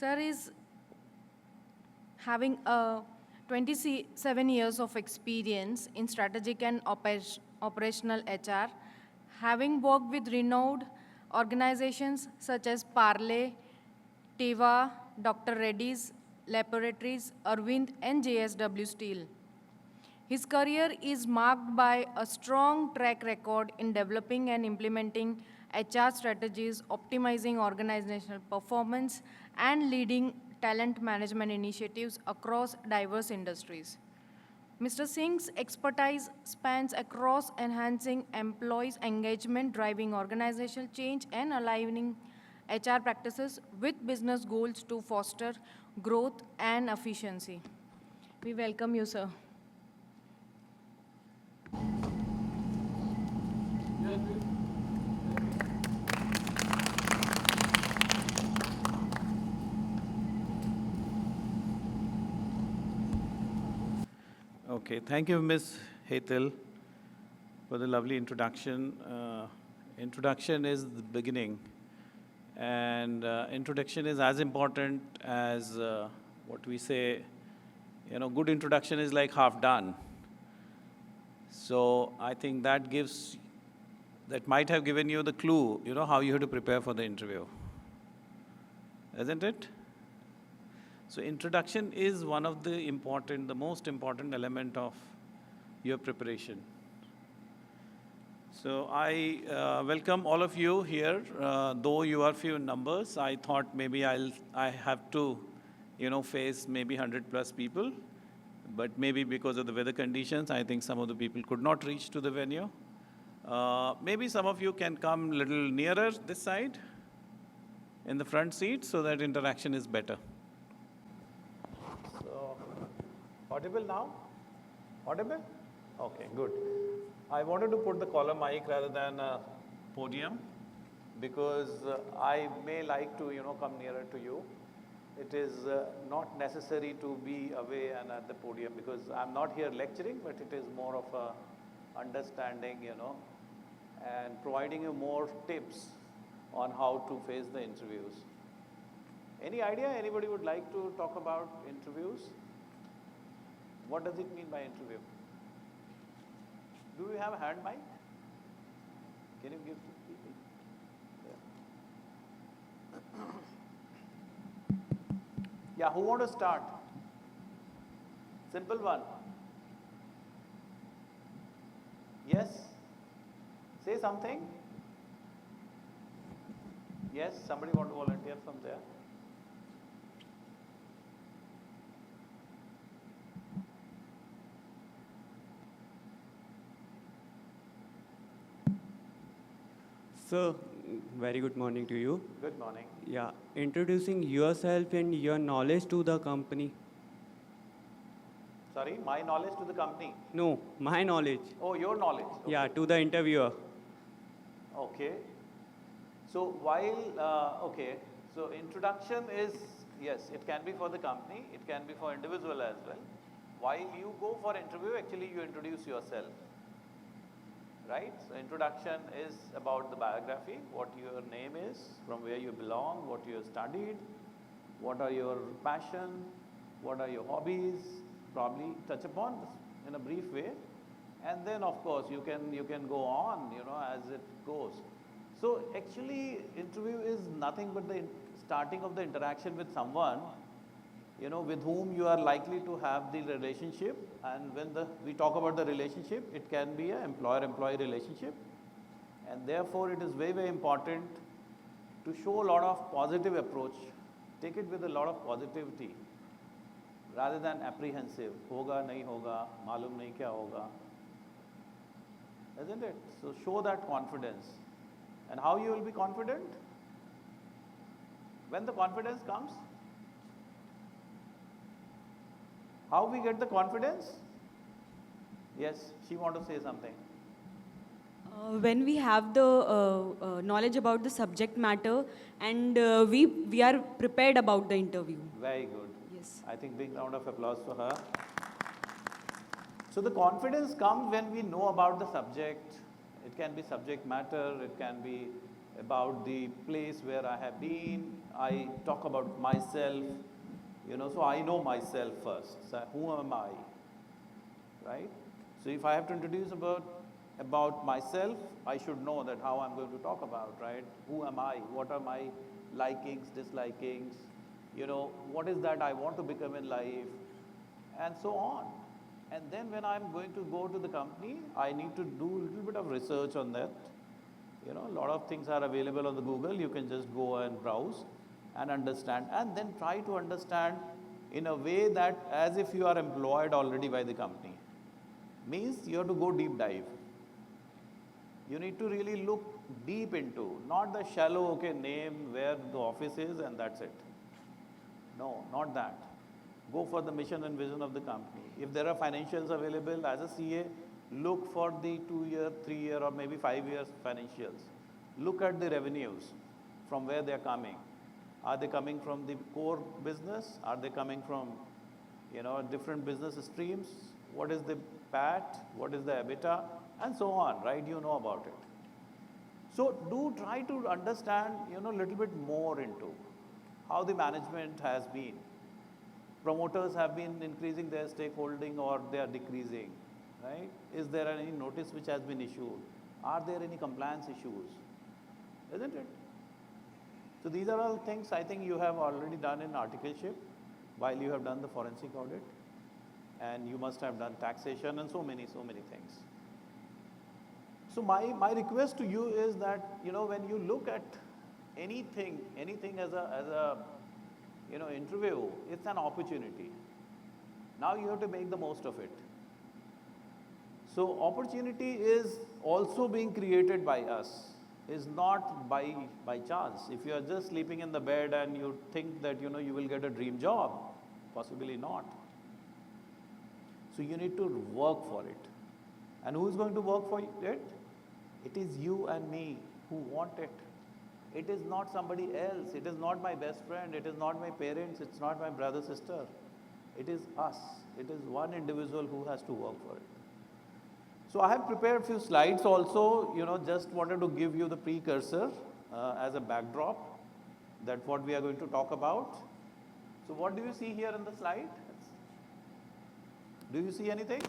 Sir is having 27 years of experience in strategic and operational HR, having worked with renowned organizations such as Parle, Teva, Dr. Reddy's Laboratories, Arvind, and JSW Steel. His career is marked by a strong track record in developing and implementing HR strategies, optimizing organizational performance, and leading talent management initiatives across diverse industries. Mr. Singh's expertise spans across enhancing employees' engagement, driving organizational change, and aligning HR practices with business goals to foster growth and efficiency. We welcome you, sir. Okay, thank you, Ms. Hetal, for the lovely introduction. Introduction is the beginning, and introduction is as important as what we say, good introduction is like half done. So I think that might have given you the clue, how you have to prepare for the interview. Isn't it? So introduction is one of the most important element of your preparation. So I welcome all of you here. Though you are few in numbers, I thought maybe I have to, face maybe 100+ people. But maybe because of the weather conditions, I think some of the people could not reach to the venue. Maybe some of you can come a little nearer this side in the front seat so that interaction is better. So, audible now? Audible? Okay, good. I wanted to put the collar mic rather than a podium because I may like to, come nearer to you. It is not necessary to be away and at the podium because I'm not here lecturing, but it is more of a understanding, and providing you more tips on how to face the interviews. Any idea anybody would like to talk about interviews? What does it mean by interview? Do we have a hand mic? Can you give to people? Yeah, who want to start? Simple one. Yes? Say something. Yes, somebody want to volunteer from there? Sir, very good morning to you. Good morning. Yeah, introducing yourself and your knowledge to the company. Sorry, my knowledge to the company? No, my knowledge. Oh, your knowledge. Okay. Yeah, to the interviewer. Okay. So so introduction is, yes, it can be for the company, it can be for individual as well. While you go for interview, actually you introduce yourself. Right? So introduction is about the biography, what your name is, from where you belong, what you have studied, what are your passion, what are your hobbies, probably touch upon in a brief way. And then of course you can go on, as it goes. So actually interview is nothing but the starting of the interaction with someone, with whom you are likely to have the relationship. And when we talk about the relationship, it can be an employer-employee relationship. And therefore, it is very, very important to show a lot of positive approach. Take it with a lot of positivity rather than apprehensive. Hoga, nahi hoga, malum nahi kya hoga. Isn't it? So show that confidence. And how you will be confident? When the confidence comes, how we get the confidence? Yes, she want to say something. When we have the knowledge about the subject matter and we are prepared about the interview. Very good. Yes. I think big round of applause for her. So the confidence comes when we know about the subject. It can be subject matter, it can be about the place where I have been. I talk about myself, so I know myself first. So who am I, right? So if I have to introduce about myself, I should know that how I'm going to talk about, right? Who am I? What are my likings, dislikings? What is that I want to become in life? And so on. And then when I'm going to go to the company, I need to do a little bit of research on that. A lot of things are available on the Google. You can just go and browse and understand, and then try to understand in a way that as if you are employed already by the company. Means you have to go deep dive. You need to really look deep into, not the shallow, name where the office is and that's it. No, not that. Go for the mission and vision of the company. If there are financials available as a CA, look for the 2-year, 3-year, or maybe 5 years financials. Look at the revenues from where they are coming. Are they coming from the core business? Are they coming from, different business streams? What is the PAT? What is the EBITDA? And so on, right? You know about it. So do try to understand, a little bit more into how the management has been. Promoters have been increasing their stakeholding or they are decreasing, right? Is there any notice which has been issued? Are there any compliance issues? Isn't it? So these are all things I think you have already done in articleship while you have done the forensic audit, and you must have done taxation and so many things. So my request to you is that, when you look at anything as a interview, it's an opportunity. Now you have to make the most of it. So opportunity is also being created by us, is not by chance. If you are just sleeping in the bed and you think that, you will get a dream job, possibly not. So you need to work for it. And who is going to work for it? It is you and me who want it. It is not somebody else. It is not my best friend. It is not my parents. It's not my brother, sister. It is us. It is one individual who has to work for it. So I have prepared a few slides also, just wanted to give you the precursor as a backdrop that what we are going to talk about. So what do you see here in the slide? Do you see anything?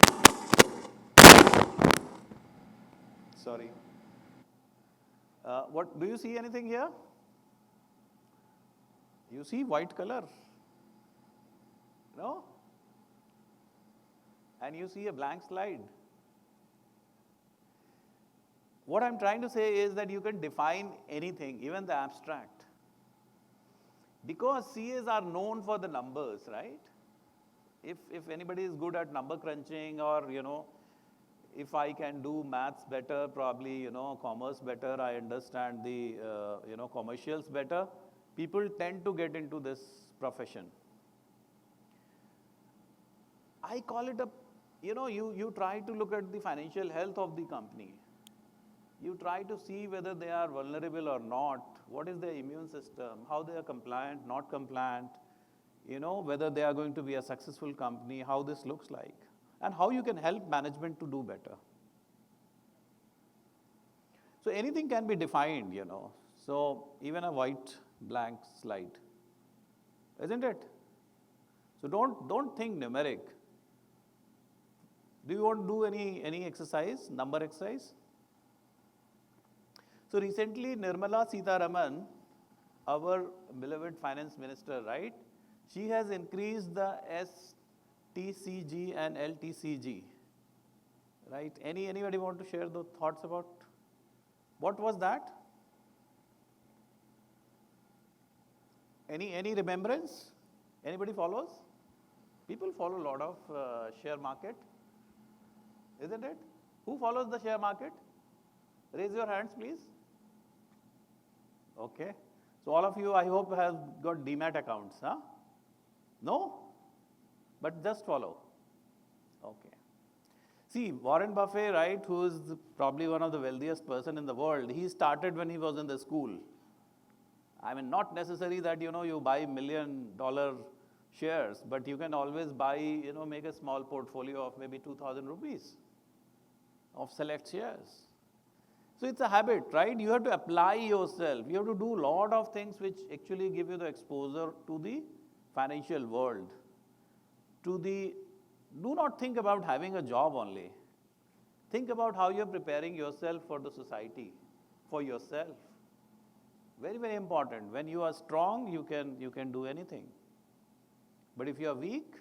Sorry. What do you see anything here? You see white color? No? And you see a blank slide. What I'm trying to say is that you can define anything, even the abstract. Because CAs are known for the numbers, right? If anybody is good at number crunching, or, if I can do maths better, probably, commerce better, I understand the, commercials better, people tend to get into this profession. I call it you try to look at the financial health of the company. You try to see whether they are vulnerable or not, what is their immune system, how they are compliant, not compliant, whether they are going to be a successful company, how this looks like, and how you can help management to do better. So anything can be defined, so even a white blank slide, isn't it? So don't think numeric. Do you want to do any exercise, number exercise? So recently, Nirmala Sitharaman, our beloved finance minister, right? She has increased the STCG and LTCG, right? Anybody want to share the thoughts about what was that? Any remembrance? Anybody follows? People follow a lot of share market, isn't it? Who follows the share market? Raise your hands, please. Okay. So all of you, I hope, have got Demat accounts, huh? No? But just follow. Okay. See, Warren Buffett, right, who is probably one of the wealthiest person in the world, he started when he was in the school. I mean, not necessary that, you buy $1 million shares, but you can always buy, make a small portfolio of maybe 2,000 rupees of select shares. So it's a habit, right? You have to apply yourself. You have to do a lot of things which actually give you the exposure to the financial world. Do not think about having a job only. Think about how you're preparing yourself for the society, for yourself. Very, very important. When you are strong, you can do anything. But if you are weak,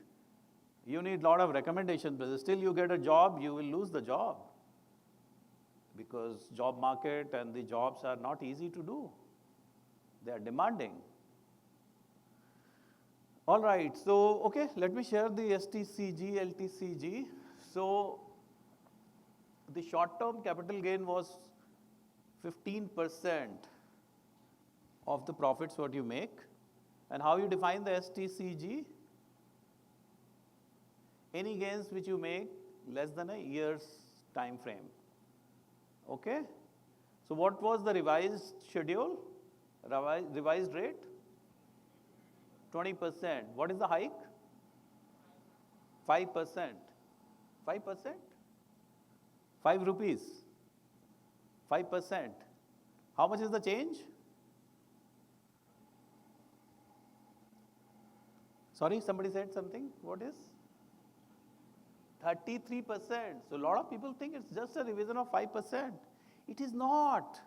you need a lot of recommendations. But still you get a job, you will lose the job. Because job market and the jobs are not easy to do. They are demanding. All right, so, okay, let me share the STCG, LTCG. So, the short-term capital gain was 15% of the profits what you make. And how you define the STCG? Any gains which you make less than a year's time frame. Okay? So what was the revised schedule? Revised rate? 20%. What is the hike? 5%. 5%? 5 rupees. 5%. How much is the change? Sorry, somebody said something. What is? 33%. So a lot of people think it's just a revision of 5%. It is not.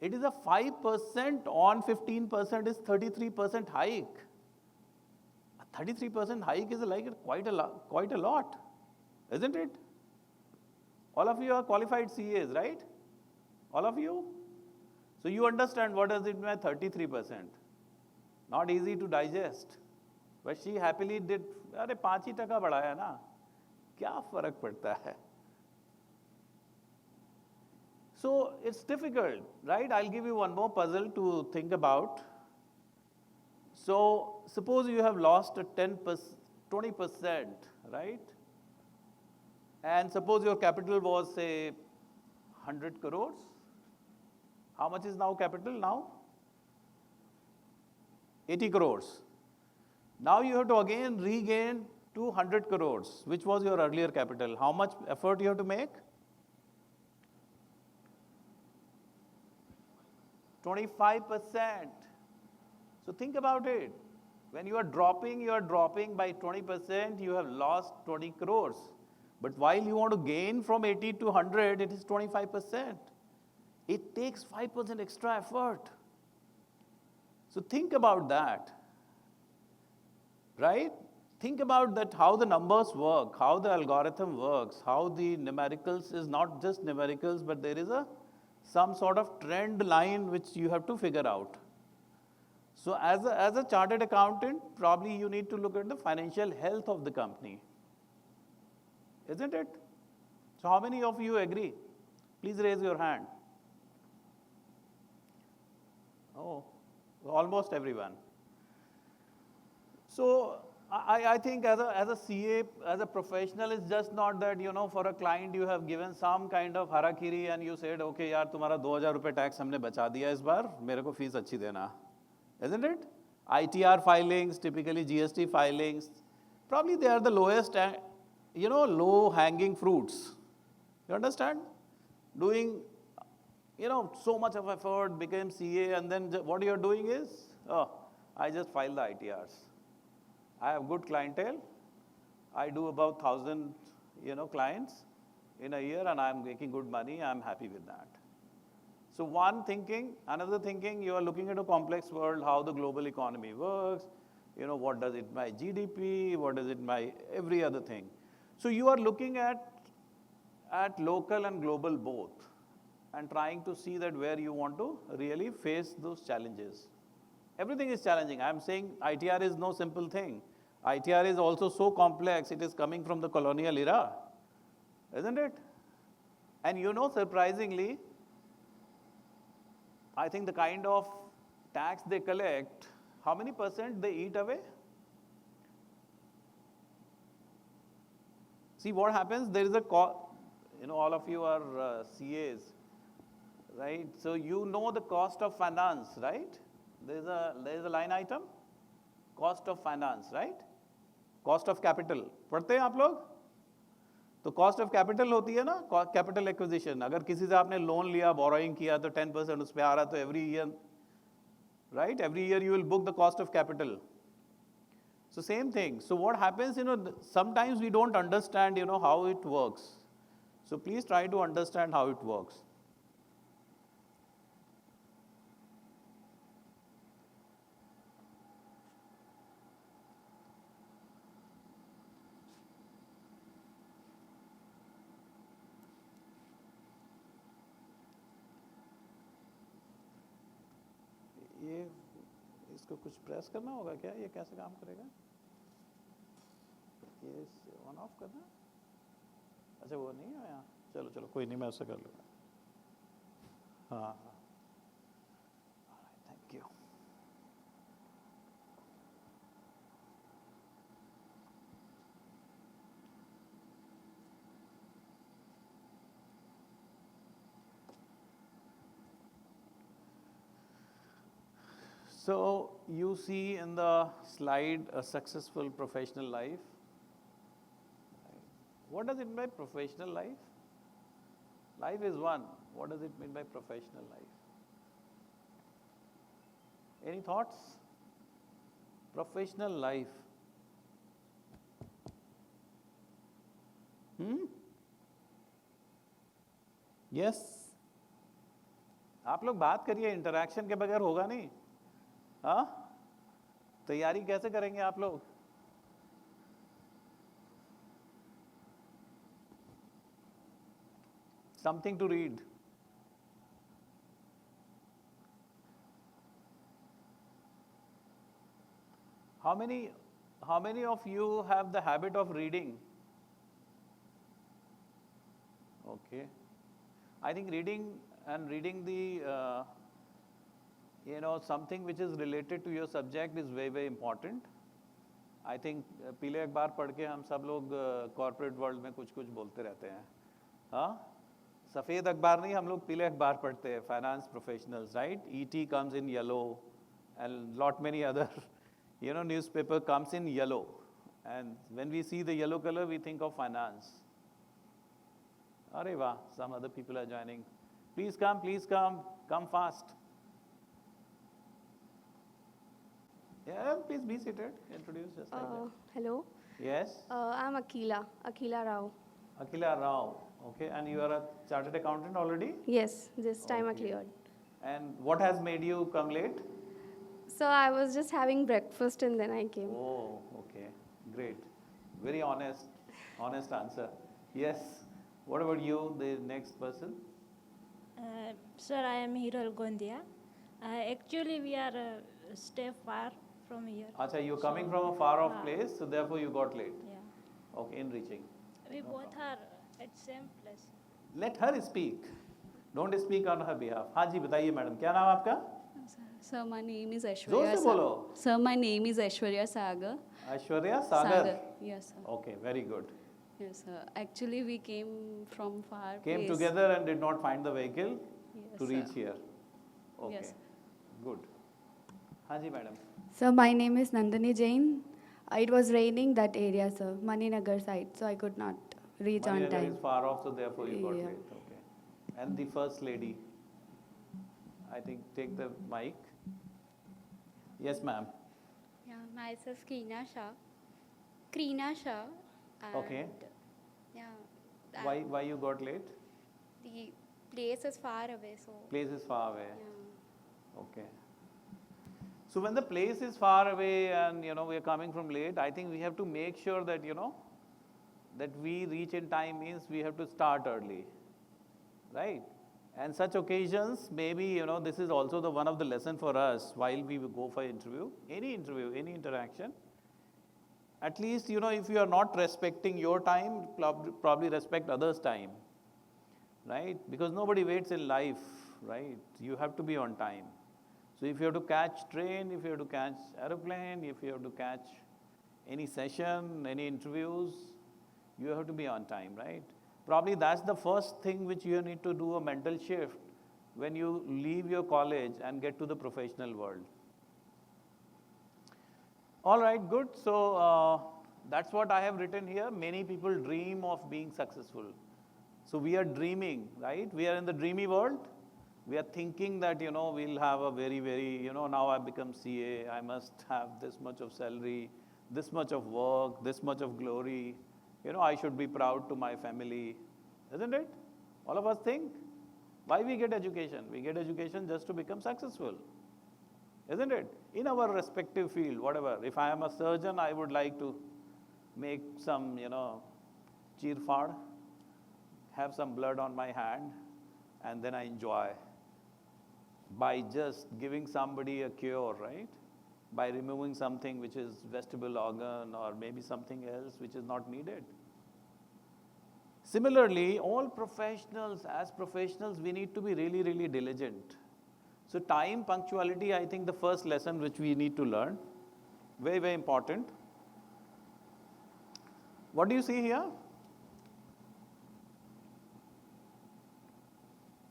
It is a 5% on 15% is 33% hike. A 33% hike is like quite a lot, isn't it? All of you are qualified CAs, right? All of you? So you understand what does it mean by 33%. Not easy to digest. But she happily did, अरे 5% बढ़ाया ना, क्या फर्क पड़ता है? So it's difficult, right? I'll give you one more puzzle to think about. So suppose you have lost a 20%, right? And suppose your capital was say 100 crores. How much is now capital now? 80 crores. Now you have to again regain 200 crores, which was your earlier capital. How much effort you have to make? 25%. So think about it. When you are dropping by 20%, you have lost 20 crores. But while you want to gain from 80 to 100, it is 25%. It takes 5% extra effort. So think about that. Right? Think about that, how the numbers work, how the algorithm works, how the numericals is not just numericals, but there is some sort of trend line which you have to figure out. So as a chartered accountant, probably you need to look at the financial health of the company. Isn't it? So how many of you agree? Please raise your hand. Oh, almost everyone. So I think as a CA, as a professional, it's just not that, for a client you have given some kind of harakiri and you said, okay, yaar, तुम्हारा 2000 रुपए tax हमने बचा दिया इस बार, मेरे को fees अच्छी देना. Isn't it? ITR filings, typically GST filings, probably they are the lowest, low hanging fruits. You understand? Doing, so much of effort, became CA, and then what you're doing is, I just file the ITRs. I have good clientele. I do about 1,000, clients in a year, and I'm making good money. I'm happy with that. So one thinking, another thinking, you are looking at a complex world, how the global economy works, what does it by GDP, what does it by every other thing. So you are looking at local and global both, and trying to see that where you want to really face those challenges. Everything is challenging. I'm saying ITR is no simple thing. ITR is also so complex, it is coming from the colonial era, isn't it? And surprisingly, I think the kind of tax they collect, how many percent they eat away? See what happens, there is a all of you are CAs, right? So the cost of finance, right? There is a line item, cost of finance, right? Cost of capital. पढ़ते हैं आप लोग? तो cost of capital होती है ना, capital acquisition. अगर किसी से आपने लोन लिया, बोरोइंग किया, तो 10% उस पर आ रहा, तो every year, right, every year you will book the cost of capital. So same thing. So what happens, sometimes we don't understand, how it works. So please try to understand how it works. ये इसको कुछ press करना होगा क्या? ये कैसे काम करेगा? ये ऑन ऑफ करना? अच्छा वो नहीं है यहाँ. चलो चलो कोई नहीं, मैं उससे कर लूँगा. हाँ हाँ, thank you. So you see in the slide a successful professional life. What does it mean by professional life? Life is one. What does it mean by professional life? Any thoughts? Professional life. Yes. आप लोग बात करिए, interaction के बगैर होगा नहीं. हाँ, तैयारी कैसे करेंगे आप लोग? Something to read. How many of you have the habit of reading? Okay. I think reading the something which is related to your subject is very very important. I think पीले अखबार पढ़ के हम सब लोग कॉर्पोरेट वर्ल्ड में कुछ कुछ बोलते रहते हैं. हाँ, सफ़ेद अखबार नहीं, हम लोग पीले अखबार पढ़ते हैं. Finance professionals, right? ET comes in yellow and lot many other newspaper comes in yellow, and when we see the yellow color we think of finance. अरे वाह, some other people are joining. Please come fast. Yeah, please be seated. Introduce yourself. Like that. Hello. Yes. I'm Akila Rao. Akila Rao. Okay, and you are a chartered accountant already? Yes, this time I Okay. cleared. And what has made you come late? So I was just having breakfast and then I came. Oh, okay, great. Very honest answer. Yes. What about you, the next person? Sir, I am Hiral Gondia. Actually, we are stay far from here. Acha, you're coming from a far off place, so therefore you got late. Yeah. Okay, in reaching. We both are at same place. Let her speak. Don't speak on her behalf. हाँ जी, बताइए madam, क्या नाम आपका? Sir, my name is जोर Aishwarya. से बोलो. Sir, my name is Aishwarya Sagar. Aishwarya Sagar. Yes, sir. Okay, very good. Yes, sir. Actually, we came from far Came place. together and did not find the vehicle Yes, to reach sir. here. Okay, Yes. good. हाँ जी madam. Sir, my name is Nandini Jain. It was raining that area, sir, Maninagar side, so I could not reach on Maninagar time. is far off, so therefore you got Yeah. late. Okay. And the first lady. I think take the mic. Yes, ma'am. Yeah, myself Krina Shah. And Okay. Yeah. Why you got late? The place is far away, so. Place is far away. Yeah. Okay. So when the place is far away and we are coming from late, I think we have to make sure that that we reach in time means we have to start early, right? And such occasions, maybe this is also the one of the lesson for us while we go for interview, any interaction. At least if you are not respecting your time, probably respect others' time, right? Because nobody waits in life, right? You have to be on time. So if you have to catch train, if you have to catch aeroplane, if you have to catch any session, any interviews, you have to be on time, right? Probably that's the first thing which you need to do a mental shift when you leave your college and get to the professional world. All right, good. So That's what I have written here. Many people dream of being successful. So we are dreaming, right? We are in the dreamy world. We are thinking that, we'll have a very, very, now I've become CA, I must have this much of salary, this much of work, this much of glory. I should be proud to my family. Isn't it? All of us think. Why we get education? We get education just to become successful. Isn't it? In our respective field, whatever. If I am a surgeon, I would like to make some, cheerfad, have some blood on my hand, and then I enjoy by just giving somebody a cure, right? By removing something which is vestibular organ or maybe something else which is not needed. Similarly, all professionals, as professionals, we need to be really, really diligent. So time, punctuality, I think the first lesson which we need to learn, very, very important. What do you see here?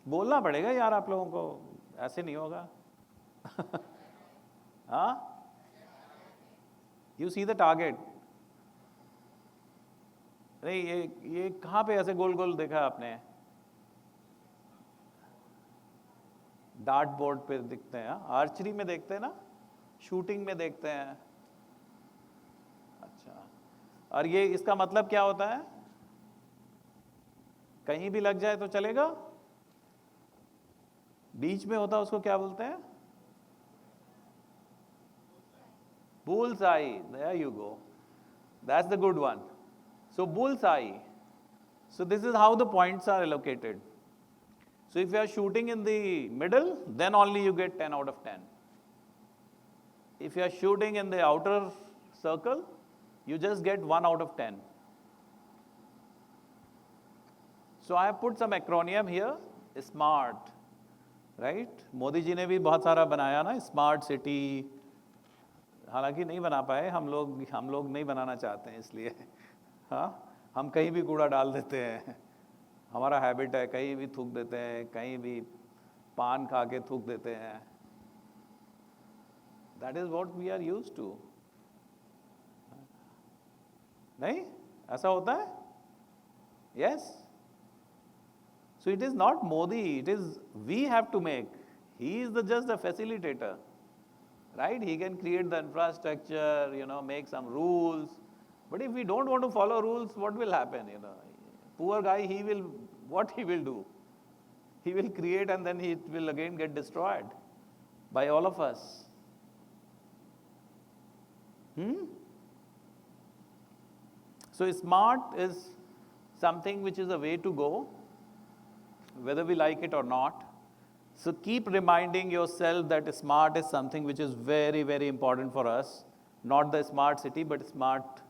बोलना पड़ेगा यार आप लोगों को, ऐसे नहीं होगा. हाँ? You see the target. नहीं ये कहाँ पे ऐसे गोल गोल देखा आपने? डार्ट बोर्ड पे दिखते हैं, आर्चरी में देखते हैं ना, शूटिंग में देखते हैं. अच्छा, और ये इसका मतलब क्या होता है? कहीं भी लग जाए तो चलेगा? बीच में होता है उसको क्या बोलते हैं? Bullseye. There you go. That's the good one. So bullseye. So this is how the points are allocated. So if you are shooting in the middle, then only you get 10 out of 10. If you are shooting in the outer circle, you just get 1 out of 10. So I have put some acronym here, SMART, right? Modi ji ने भी बहुत सारा बनाया ना, smart city. हालांकि नहीं बना पाए, हम लोग नहीं बनाना चाहते हैं, इसलिए हाँ, हम कहीं भी कूड़ा डाल देते हैं. हमारा हैबिट है, कहीं भी थूक देते हैं, कहीं भी पान खा के थूक देते हैं. That is what we are used to. नहीं, ऐसा होता है? Yes. So it is not Modi, it is we have to make. He is just the facilitator, right? He can create the infrastructure, make some rules. But if we don't want to follow rules, what will happen? Poor guy, what he will do? He will create and then he will again get destroyed by all of us. So smart is something which is a way to go, whether we like it or not. So keep reminding yourself that smart is something which is very, very important for us. Not the smart city, but smart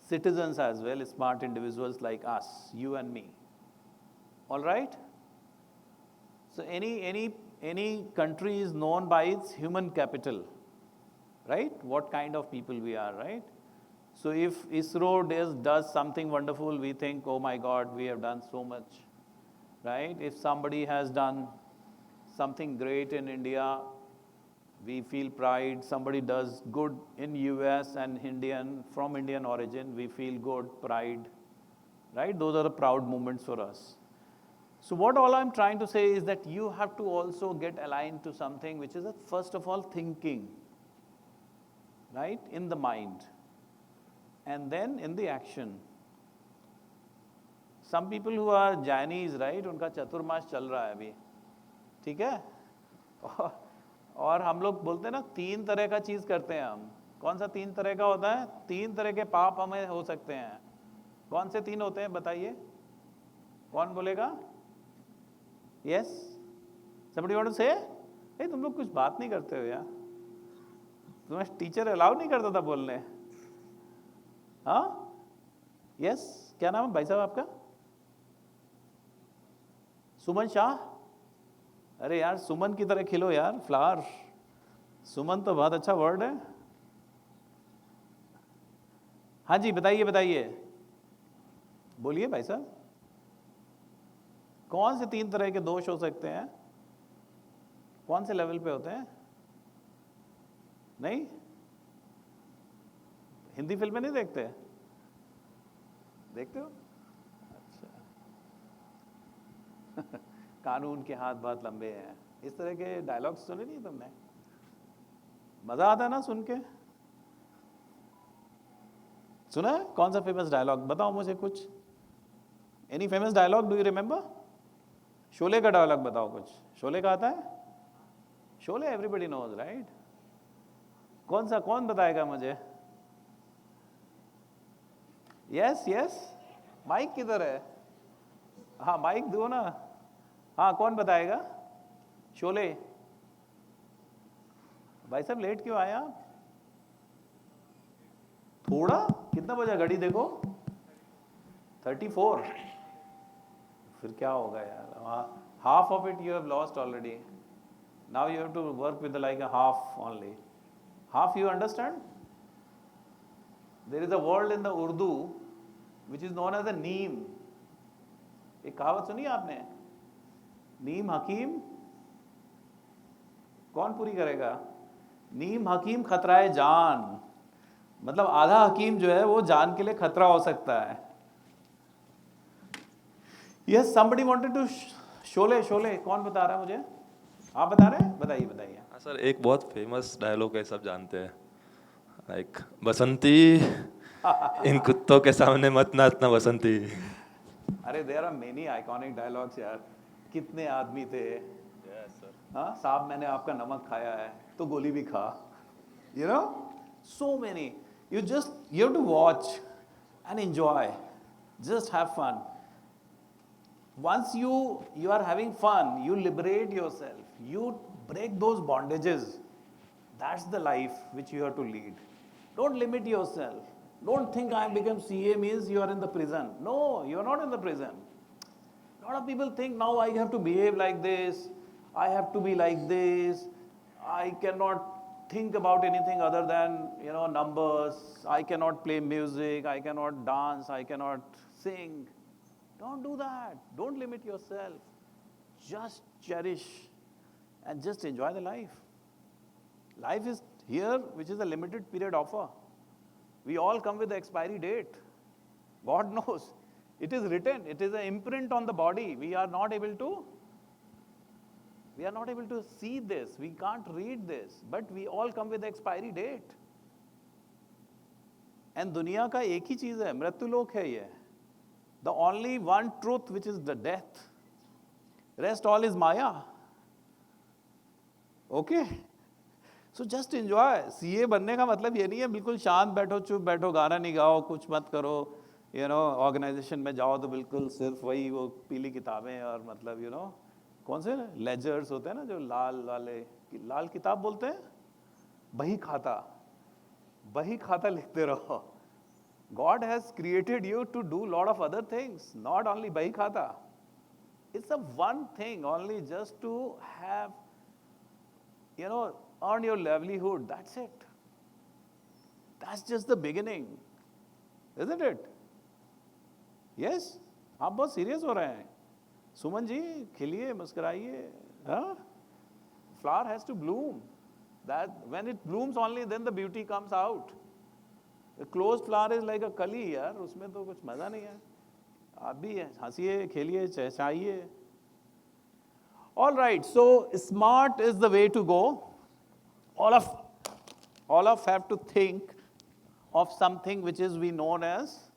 citizens as well, smart individuals like us, you and me. All right? So any country is known by its human capital, right? What kind of people we are, right? So if ISRO does something wonderful, we think, oh my God, we have done so much, right? If somebody has done something great in India, we feel pride. Somebody does good in US and from Indian origin, we feel good, pride, right? Those are the proud moments for us. So what all I'm trying to say is that you have to also get aligned to something which is, first of all, thinking, right, in the mind, and then in the action. Some people who are Jainis, right, उनका चतुर्मास चल रहा है अभी, ठीक है? और हम लोग बोलते हैं ना, 3 तरह का चीज़ करते हैं हम. कौन सा 3 तरह का होता है? 3 तरह के पाप हमें हो सकते हैं. कौन से 3 होते हैं बताइए? कौन बोलेगा? Yes? Somebody want to say? hey, तुम लोग कुछ बात नहीं करते हो यार. तुम्हें टीचर अलाउ नहीं करता था बोलने. हाँ? Yes? क्या नाम है भाई साहब आपका? सुमन शाह. अरे यार, सुमन की तरह खिलो यार, फ्लावर. सुमन तो बहुत अच्छा वर्ड है. हाँ जी, बताइए. बोलिए भाई साहब. कौन से 3 तरह के दोष हो सकते हैं? कौन से लेवल पे होते हैं? नहीं? हिंदी फिल्में नहीं देखते? देखते हो? अच्छा. कानून के हाथ बहुत लंबे हैं. इस तरह के डायलॉग्स सुने नहीं तुमने? मजा आता है ना सुन के? सुना है? कौन सा फेमस डायलॉग बताओ मुझे कुछ. Any famous dialogue do you remember? Sholay का डायलॉग बताओ कुछ. शोले का आता है? Sholay everybody knows right. कौन सा, कौन बताएगा मुझे? Yes yes. माइक किधर है? हाँ माइक दो ना. हाँ कौन बताएगा? शोले. भाई साहब लेट क्यों आए आप? थोड़ा. कितना बजा घड़ी देखो? 34. फिर क्या होगा यार? Half of it you have lost already. Now you have to work with like a half only. Half you understand? There is a word in the Urdu which is known as a neem. एक कहावत सुनी आपने? नीम हकीम. कौन पूरी करेगा? नीम हकीम खतराए जान. मतलब आधा हकीम जो है वो जान के लिए खतरा हो सकता है. Yes, somebody wanted to Sholay. Sholay कौन बता रहा है मुझे? आप बता रहे हैं? बताइए बताइए. हाँ सर, एक बहुत फेमस डायलॉग है, सब जानते हैं, लाइक बसंती इन कुत्तों के सामने मत नाचना बसंती. अरे there are many iconic dialogues यार. कितने आदमी थे. हाँ साहब मैंने आपका नमक खाया है तो गोली भी खा. You know so many. You have to watch and enjoy. Just have fun. Once you are having fun, you liberate yourself. You break those bondages. That's the life which you have to lead. Don't limit yourself. Don't think I become CA means you are in the prison. No, you are not in the prison. A lot of people think now I have to behave like this. I have to be like this. I cannot think about anything other than numbers. I cannot play music. I cannot dance. I cannot sing. Don't do that. Don't limit yourself. Just cherish and just enjoy the life. Life is here, which is a limited period offer. We all come with the expiry date. God knows. It is written. It is an imprint on the body. We are not able to see this. We can't read this. But we all come with the expiry date. And दुनिया का एक ही चीज है, मृत्युलोक है ये. The only one truth which is the death. Rest all is Maya. Okay? So just enjoy. CA बनने का मतलब ये नहीं है बिल्कुल शांत बैठो, चुप बैठो, गाना नहीं गाओ, कुछ मत करो. ऑर्गेनाइजेशन में जाओ तो बिल्कुल सिर्फ वही वो पीली किताबें और मतलब कौन से लेजर्स होते हैं ना जो लाल वाले, लाल किताब बोलते हैं, बही खाता लिखते रहो. God has created you to do lot of other things, not only bahi khata. It's a one thing only, just to have, earn your livelihood. That's it. That's just the beginning, isn't it? Yes? आप बहुत serious हो रहे हैं. सुमन जी खिलिए, मुस्कुराइए. हाँ? Flower has to bloom. That when it blooms only, then the beauty comes out. A closed flower is like a कली यार, उसमें तो कुछ मजा नहीं है. आप भी हंसिए, खेलिए, चहचाइए. All right, so smart is the way to go. All of have to think of something which is we known as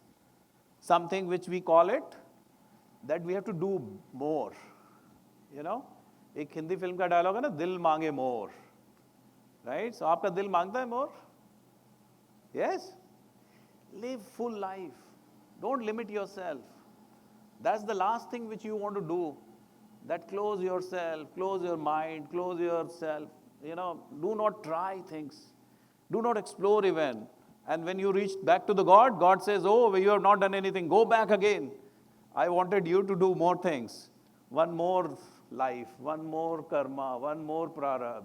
something which we call it that we have to do more. एक Hindi film का dialogue है ना, दिल मांगे मोर. Right? So आपका दिल मांगता है मोर? Yes? Live full life. Don't limit yourself. That's the last thing which you want to do. That close yourself, close your mind, close yourself. Do not try things. Do not explore even. And when you reach back to the God, God says, oh, you have not done anything. Go back again. I wanted you to do more things. One more life, one more karma, one more prarabdha.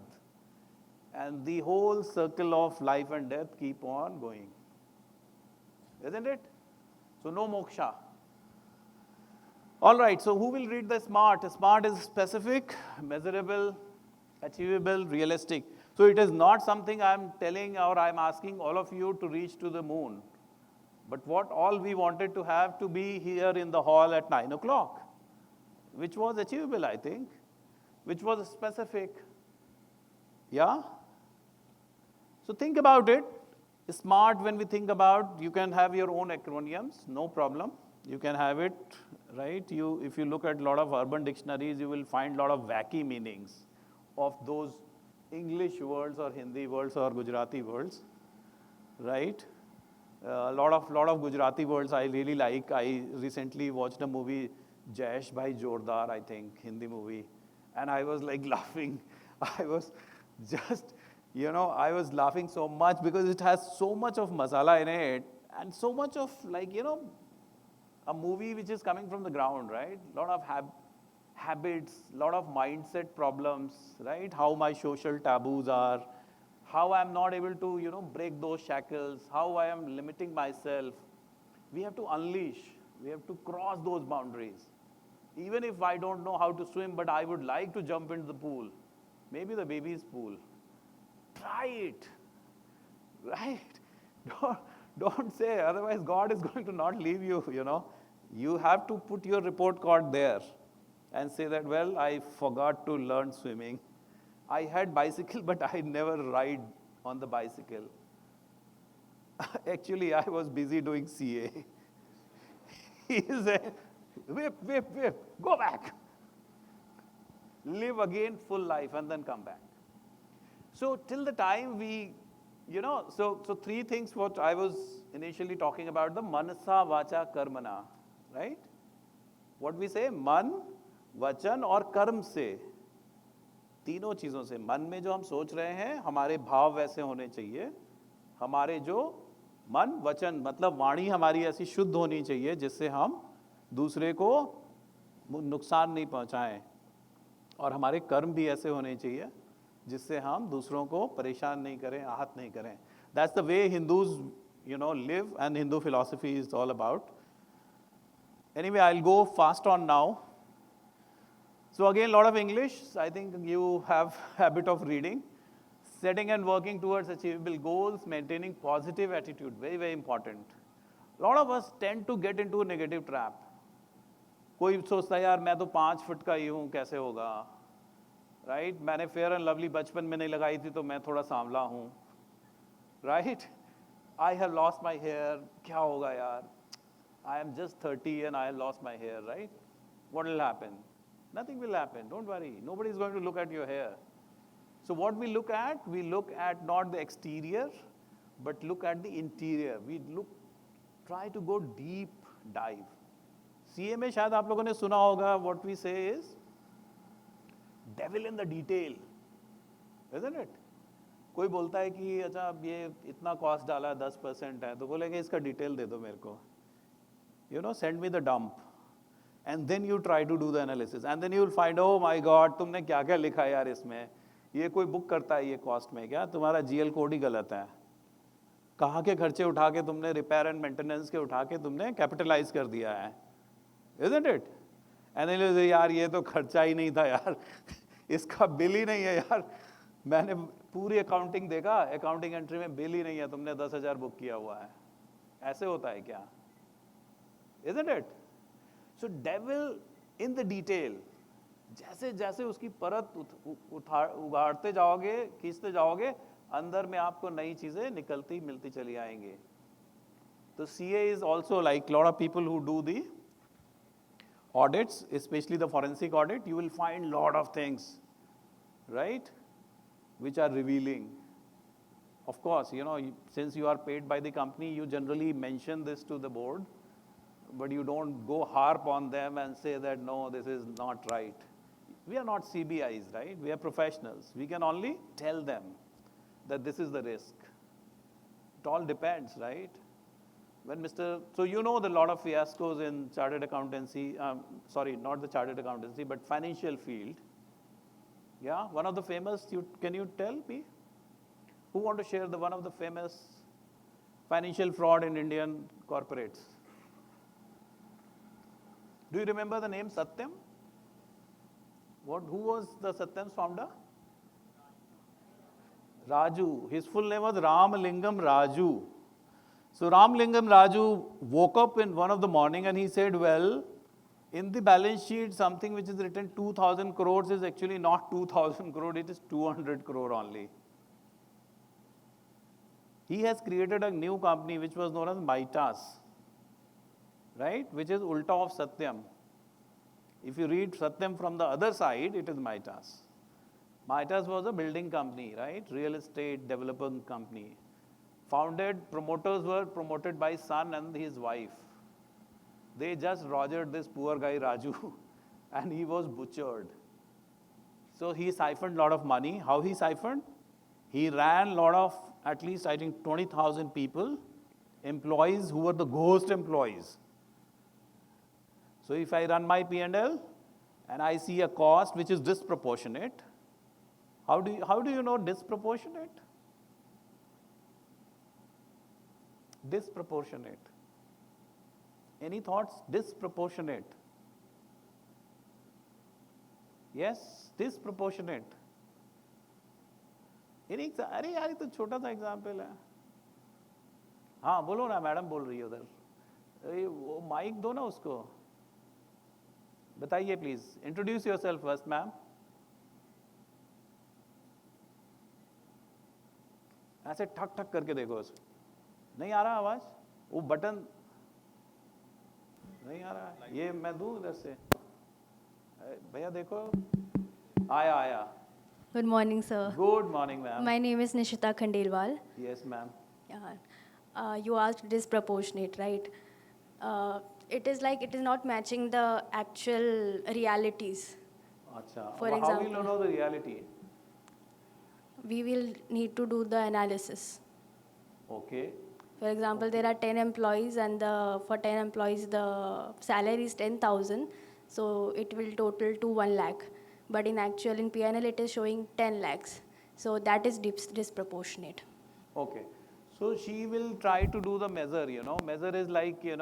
And the whole circle of life and death keep on going. Isn't it? So no moksha. All right, so who will read the SMART? SMART is specific, measurable, achievable, realistic. So it is not something I'm telling or I'm asking all of you to reach to the moon. But what all we wanted to have to be here in the hall at 9 o'clock, which was achievable, I think, which was specific. Yeah? So think about it. Smart, when we think about, you can have your own acronyms, no problem. You can have it, right? If you look at a lot of urban dictionaries, you will find a lot of wacky meanings of those English words or Hindi words or Gujarati words, right? A lot of Gujarati words I really like. I recently watched a movie, Jaish Bhai Jordar, I think, Hindi movie. And I was like laughing. I was just, I was laughing so much because it has so much of masala in it and so much of a movie which is coming from the ground, right? A lot of habits, a lot of mindset problems, right? How my social taboos are, how I'm not able to, break those shackles, how I am limiting myself. We have to unleash, we have to cross those boundaries. Even if I don't know how to swim, but I would like to jump into the pool, maybe the baby's pool. Try it, right? Don't say, otherwise God is going to not leave you, You have to put your report card there and say that, well, I forgot to learn swimming. I had bicycle, but I never ride on the bicycle. Actually, I was busy doing CA. He said, whip, go back. Live again full life and then come back. So till the time we, so three things what I was initially talking about, the manasa, vacha, karmana, right? What we say, man, vachan और कर्म से, तीनों चीज़ों से, मन में जो हम सोच रहे हैं हमारे भाव वैसे होने चाहिए, हमारे जो मन वचन मतलब वाणी हमारी ऐसी शुद्ध होनी चाहिए जिससे हम दूसरे को नुकसान नहीं पहुंचाएं, और हमारे कर्म भी ऐसे होने चाहिए जिससे हम दूसरों को परेशान नहीं करें, आहत नहीं करें. That's the way Hindus, live, and Hindu philosophy is all about. Anyway, I'll go fast on now. So again, a lot of English. I think you have habit of reading. Setting and working towards achievable goals, maintaining positive attitude, very, very important. A lot of us tend to get into a negative trap. कोई सोचता है यार मैं तो 5 foot का ही हूँ, कैसे होगा, राइट? मैंने फेयर एंड लवली बचपन में नहीं लगाई थी तो मैं थोड़ा सांवला हूँ, right? I have lost my hair, क्या होगा यार, I am just 30 and I have lost my hair, right? What will happen? Nothing will happen, don't worry. Nobody is going to look at your hair. So what we look at not the exterior, but look at the interior. Try to go deep dive. CA में शायद आप लोगों ने सुना होगा, what we say is devil in the detail, isn't it? कोई बोलता है कि अच्छा अब ये इतना कॉस्ट डाला 10% है, तो बोलेंगे इसका डिटेल दे दो मेरे को, send me the dump. And then you try to do the analysis, and then you will find, oh my God, तुमने क्या क्या लिखा है यार इसमें, ये कोई बुक करता है ये कॉस्ट में क्या, तुम्हारा GL कोड ही गलत है, कहाँ के खर्चे उठा के तुमने रिपेयर एंड मेंटेनेंस के उठा के तुमने कैपिटलाइज कर दिया है, isn't it? And then you say, यार ये तो खर्चा ही नहीं था यार, इसका बिल ही नहीं है यार, मैंने पूरी अकाउंटिंग देखा, अकाउंटिंग एंट्री में बिल ही नहीं है, तुमने 10,000 बुक किया हुआ है, ऐसे होता है क्या, isn't it? So devil in the detail, जैसे जैसे उसकी परत उगाड़ते जाओगे, खींचते जाओगे, अंदर में आपको नई चीजें निकलती मिलती चली आएंगी. तो CA is also like a lot of people who do the audits, especially the forensic audit, you will find lot of things, right, which are revealing. Of course, since you are paid by the company, you generally mention this to the board, but you don't go harp on them and say that, no, this is not right. We are not CBIs, right? We are professionals. We can only tell them that this is the risk. It all depends, right? When so the lot of fiascos in chartered accountancy, sorry, not the chartered accountancy, but financial field. Yeah, one of the famous, can you tell me? Who want to share one of the famous financial fraud in Indian corporates? Do you remember the name Satyam? Who was the Satyam's founder? Raju. His full name was Ramalingam Raju. So Ramlingam Raju woke up in one of the morning and he said, well, in the balance sheet, something which is written 2,000 crores is actually not 2,000 crore, it is 200 crore only. He has created a new company which was known as Mitas, right? Which is ulta of Satyam. If you read Satyam from the other side, it is Mitas. Mitas was a building company, right? Real estate developing company. Promoters were promoted by son and his wife. They just rogered this poor guy Raju and he was butchered. So he siphoned a lot of money. How he siphoned? He ran a lot of, at least I think 20,000 people, employees who were the ghost employees. So if I run my P&L and I see a cost which is disproportionate, how do you know disproportionate? Disproportionate. Any thoughts? Disproportionate. Yes, disproportionate. अरे यार ये तो छोटा सा example है. हाँ बोलो ना, मैडम बोल रही है उधर. वो माइक दो ना उसको. बताइए please. Introduce yourself first ma'am. ऐसे ठक ठक करके देखो उसको. नहीं आ रहा आवाज? वो बटन नहीं आ रहा है. ये मैं दूं इधर से. भैया देखो. आया. Good morning, sir. Good morning, ma'am. My name is Nishita Khandelwal. Yes, ma'am. Yeah. You asked disproportionate, right? It is like it is not matching the actual realities. Acha. For How example, will you know the reality? We will need to do the analysis. Okay. For example, there are 10 employees and for 10 employees the salary is 10,000. So it will total to 1 lakh. But in actual, in P&L, it is showing 10 lakhs. So that is disproportionate. Okay. So she will try to do the measure, Measure is like, kitna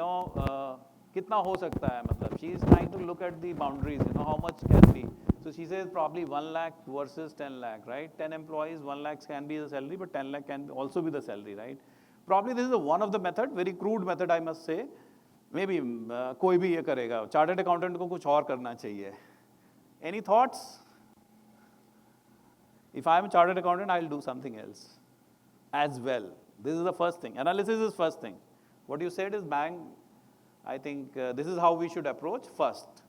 ho sakta hai, matlab. She is trying to look at the boundaries, how much can be. So she says probably 1 lakh versus 10 lakh, right? 10 employees, 1 lakh can be the salary, but 10 lakh can also be the salary, right? Probably this is one of the method, very crude method, I must say. Maybe कोई भी ये करेगा. Chartered accountant को कुछ और करना चाहिए. Any thoughts? If I am a chartered accountant, I will do something else as well. This is the first thing. Analysis is first thing. What you said is bang. I think this is how we should approach first.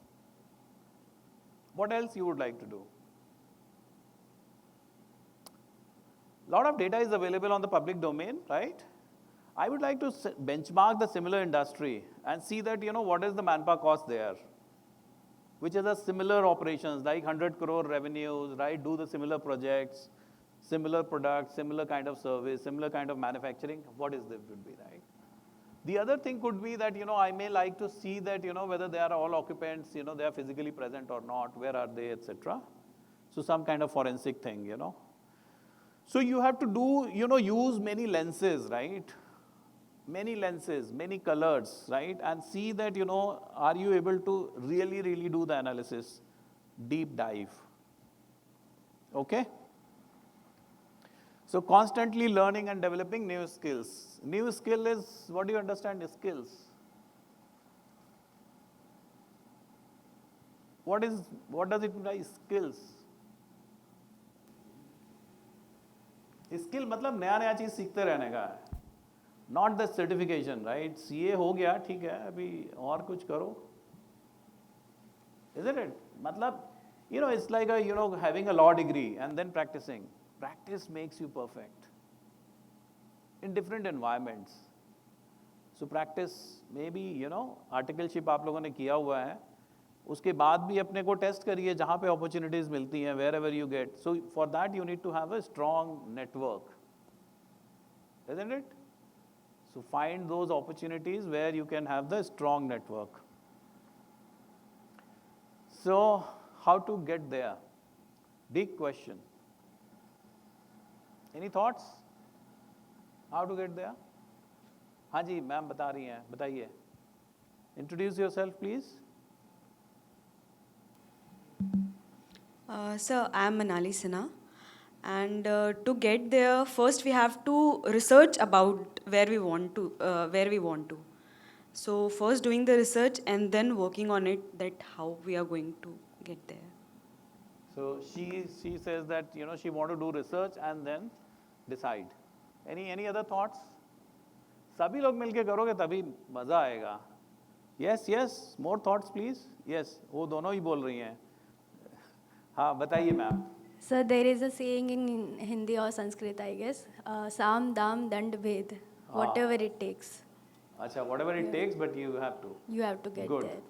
What else you would like to do? Lot of data is available on the public domain, right? I would like to benchmark the similar industry and see that, what is the manpower cost there, which is a similar operations like 100 crore revenues, right? Do the similar projects, similar products, similar kind of service, similar kind of manufacturing. What is that would be, right? The other thing could be that, I may like to see that, whether they are all occupants, they are physically present or not, where are they, etc. So some kind of forensic thing, So you have to do, use many lenses, right? Many lenses, many colors, right? And see that, are you able to really, really do the analysis, deep dive. Okay? So constantly learning and developing new skills. New skill is, what do you understand is skills? What does it mean by skills? Skill मतलब नया चीज सीखते रहने का है. Not the certification, right? CA हो गया, ठीक है, अभी और कुछ करो. Isn't it? मतलब, it's like having a law degree and then practicing. Practice makes you perfect in different environments. So practice, maybe, articleship आप लोगों ने किया हुआ है. उसके बाद भी अपने को टेस्ट करिए जहाँ पे opportunities मिलती हैं, wherever you get. So for that you need to have a strong network. Isn't it? So find those opportunities where you can have the strong network. So how to get there? Big question. Any thoughts? How to get there? हाँ जी, ma'am बता रही हैं, बताइए. Introduce yourself, please. Sir, I am Manali Sinha, And to get there, first we have to research about where we want to. So first doing the research and then working on it, that how we are going to get there. So she says that she want to do research and then decide. Any other thoughts? सभी लोग मिलके करोगे तभी मजा आएगा. Yes, more thoughts please. Yes, वो दोनों ही बोल रही हैं. हाँ बताइए ma'am. Sir, there is a saying in Hindi or Sanskrit, I guess, Sam, Dam, Dand, Ved, whatever it takes. अच्छा, whatever it takes, but you have to. You have to get Good. there.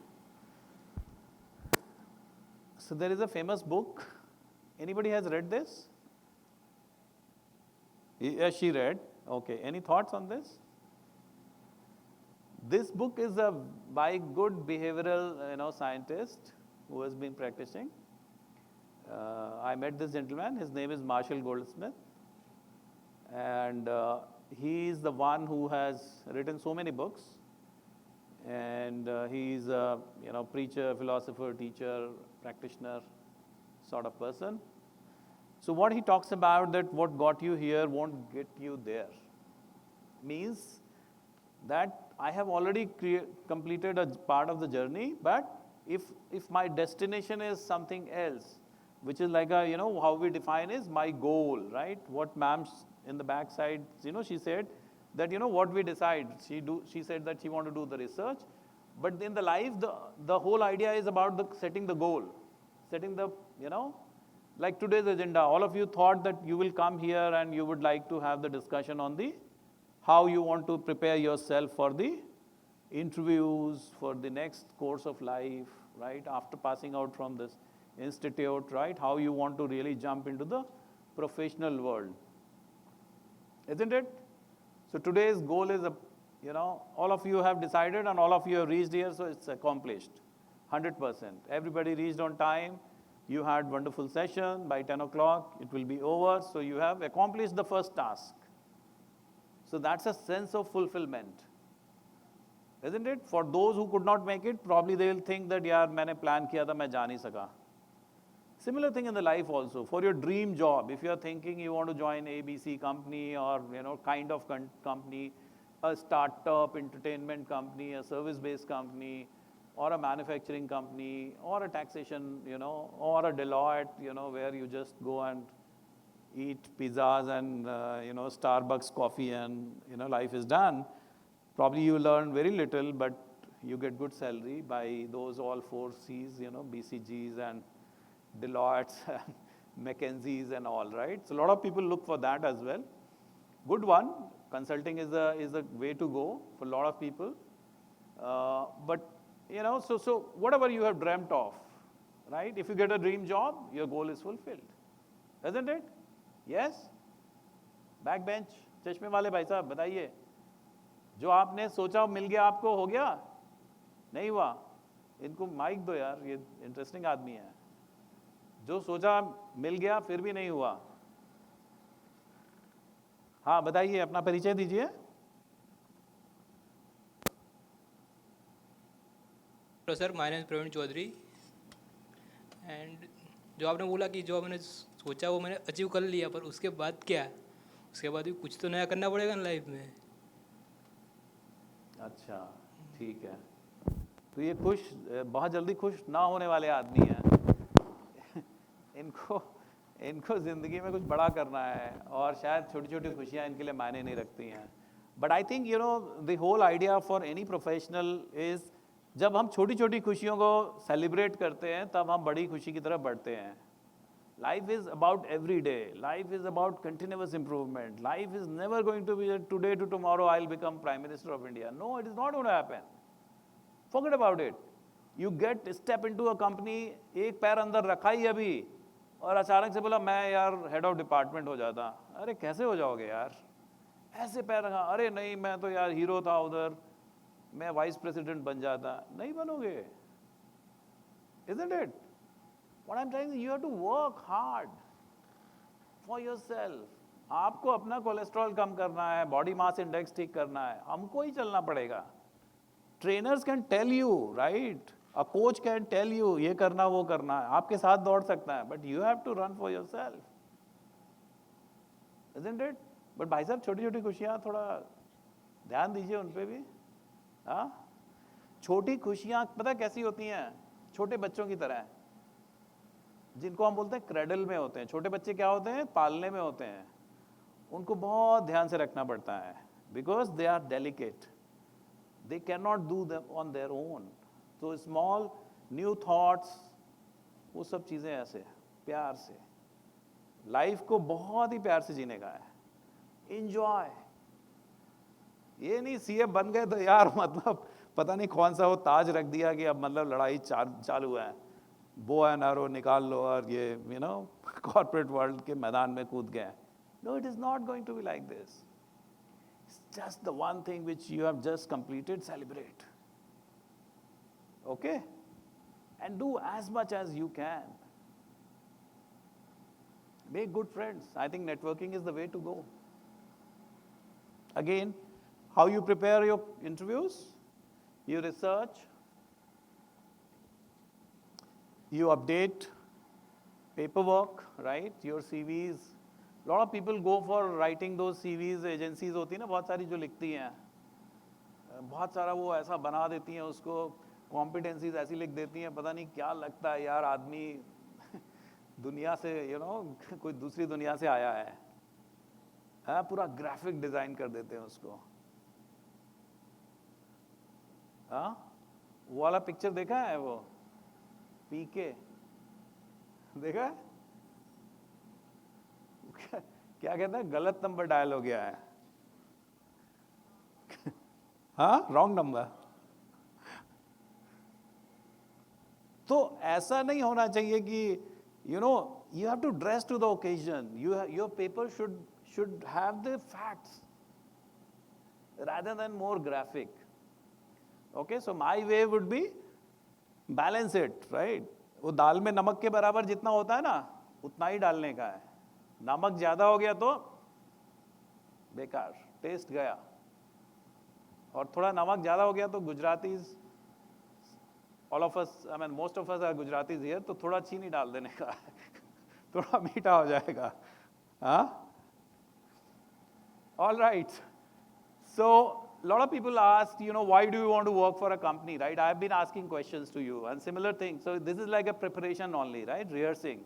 So there is a famous book. Anybody has read this? Yes, she read. Okay. Any thoughts on this? This book is by good behavioral scientist who has been practicing. I met this gentleman. His name is Marshall Goldsmith, and he is the one who has written so many books. And he's a preacher, philosopher, teacher, practitioner sort of person. So what he talks about, that what got you here won't get you there, means that I have already completed a part of the journey, but if my destination is something else, which is like a, how we define is my goal, right? What ma'am in the backside, she said that, what we decide, she said that she want to do the research, but in the life, the whole idea is about setting the goal, setting the, like today's agenda. All of you thought that you will come here and you would like to have the discussion on the how you want to prepare yourself for the interviews, for the next course of life, right? After passing out from this institute, right? How you want to really jump into the professional world, isn't it? So today's goal is, all of you have decided and all of you have reached here, so it's accomplished, 100%. Everybody reached on time. You had wonderful session. By 10 o'clock, it will be over. So you have accomplished the first task. So that's a sense of fulfillment, isn't it? For those who could not make it, probably they will think that, yaar, maine plan kiya tha, main ja nahi saka. Similar thing in the life also. For your dream job, if you are thinking you want to join ABC company or, kind of company, a startup entertainment company, a service-based company, or a manufacturing company, or a taxation, or a Deloitte, where you just go and eat pizzas and, Starbucks coffee and, life is done. Probably you learn very little, but you get good salary by those all 4 C's, BCGs and Deloitte's, McKinsey's and all, right? So a lot of people look for that as well. Good one. Consulting is a way to go for a lot of people. But, so whatever you have dreamt of, right? If you get a dream job, your goal is fulfilled, isn't it? Yes? Backbench, चश्मे वाले भाई साहब बताइए, जो आपने सोचा मिल गया आपको, हो गया? नहीं हुआ? इनको माइक दो यार, ये इंटरेस्टिंग आदमी है. जो सोचा मिल गया फिर भी नहीं हुआ. हाँ बताइए, अपना परिचय दीजिए. Hello sir, my name is Praveen Chaudhary. And जो आपने बोला कि जो मैंने सोचा वो मैंने अचीव कर लिया, पर उसके बाद क्या? उसके बाद भी कुछ तो नया करना पड़ेगा ना लाइफ में. अच्छा, ठीक है. तो ये बहुत जल्दी खुश ना होने वाले आदमी हैं. इनको ज़िंदगी में कुछ बड़ा करना है और शायद छोटी छोटी खुशियाँ इनके लिए मायने नहीं रखती हैं. But I think the whole idea for any professional is, जब हम छोटी छोटी खुशियों को सेलिब्रेट करते हैं तब हम बड़ी खुशी की तरफ बढ़ते हैं. Life is about every day. Life is about continuous improvement. Life is never going to be today to tomorrow I'll become Prime Minister of India. No, it is not going to happen. Forget about it. You step into a company, एक पैर अंदर रखा ही अभी और अचानक से बोला मैं यार हेड ऑफ डिपार्टमेंट हो जाता. अरे कैसे हो जाओगे यार? ऐसे पैर रखा, अरे नहीं मैं तो यार हीरो था उधर, मैं वाइस प्रेसिडेंट बन जाता. नहीं बनोगे. Isn't it? What I'm saying is you have to work hard for yourself. आपको अपना कोलेस्ट्रॉल कम करना है, बॉडी मास इंडेक्स ठीक करना है, हमको ही चलना पड़ेगा. Trainers can tell you, right? A coach can tell you ये करना वो करना है, आपके साथ दौड़ सकता है, but you have to run for yourself. isn't it? But भाई साहब छोटी छोटी खुशियाँ थोड़ा ध्यान दीजिए उन पे भी, हाँ? छोटी खुशियाँ पता कैसी होती हैं? छोटे बच्चों की तरह, जिनको हम बोलते हैं क्रेडल में होते हैं। छोटे बच्चे क्या होते हैं? पालने में होते हैं। उनको बहुत ध्यान से रखना पड़ता है, because they are delicate, they can not do them on their own. तो स्मॉल न्यू थॉट्स, वो सब चीज़ें ऐसे प्यार से, लाइफ को बहुत ही प्यार से जीने का है। इंजॉय, ये नहीं सीए बन गए तो यार मतलब पता नहीं कौन सा वो ताज रख दिया कि अब मतलब लड़ाई चालू है, बो एंड एरो निकाल लो और ये यू नो कॉर्पोरेट वर्ल्ड के मैदान में कूद गए। No, it is not going to be like this. It's just the one thing which you have just completed, celebrate, okay, and do as much as you can. Make good friends. I think networking is the way to go. Again, how you prepare your interviews? You research, you update paperwork, right? Your CVs. A lot of people go for writing those CVs. Agencies होती है ना बहुत सारी जो लिखती हैं, बहुत सारा वो ऐसा बना देती हैं उसको, competencies ऐसी लिख देती हैं, पता नहीं क्या लगता है यार आदमी दुनिया से कोई दूसरी दुनिया से आया है, पूरा ग्राफिक डिजाइन कर देते हैं उसको। वो वाला पिक्चर देखा है, वो पीके देखा है? क्या कहता है, गलत नंबर डायल हो गया है। हाँ, रॉन्ग नंबर। तो ऐसा नहीं होना चाहिए कि you have to dress to the occasion. Your paper should have the facts rather than more graphic. Okay, so my way would be balance it, right? वो दाल में नमक के बराबर जितना होता है ना, उतना ही डालने का है। नमक ज्यादा हो गया तो बेकार, टेस्ट गया। और थोड़ा नमक ज्यादा हो गया तो Gujaratis, all of us, I mean most of us are Gujaratis here, तो थोड़ा चीनी डाल देने का थोड़ा मीठा हो जाएगा, हाँ? All right. So a lot of people ask, why do you want to work for a company, right? I've been asking questions to you and similar things. So this is like a preparation only, right? Rehearsing.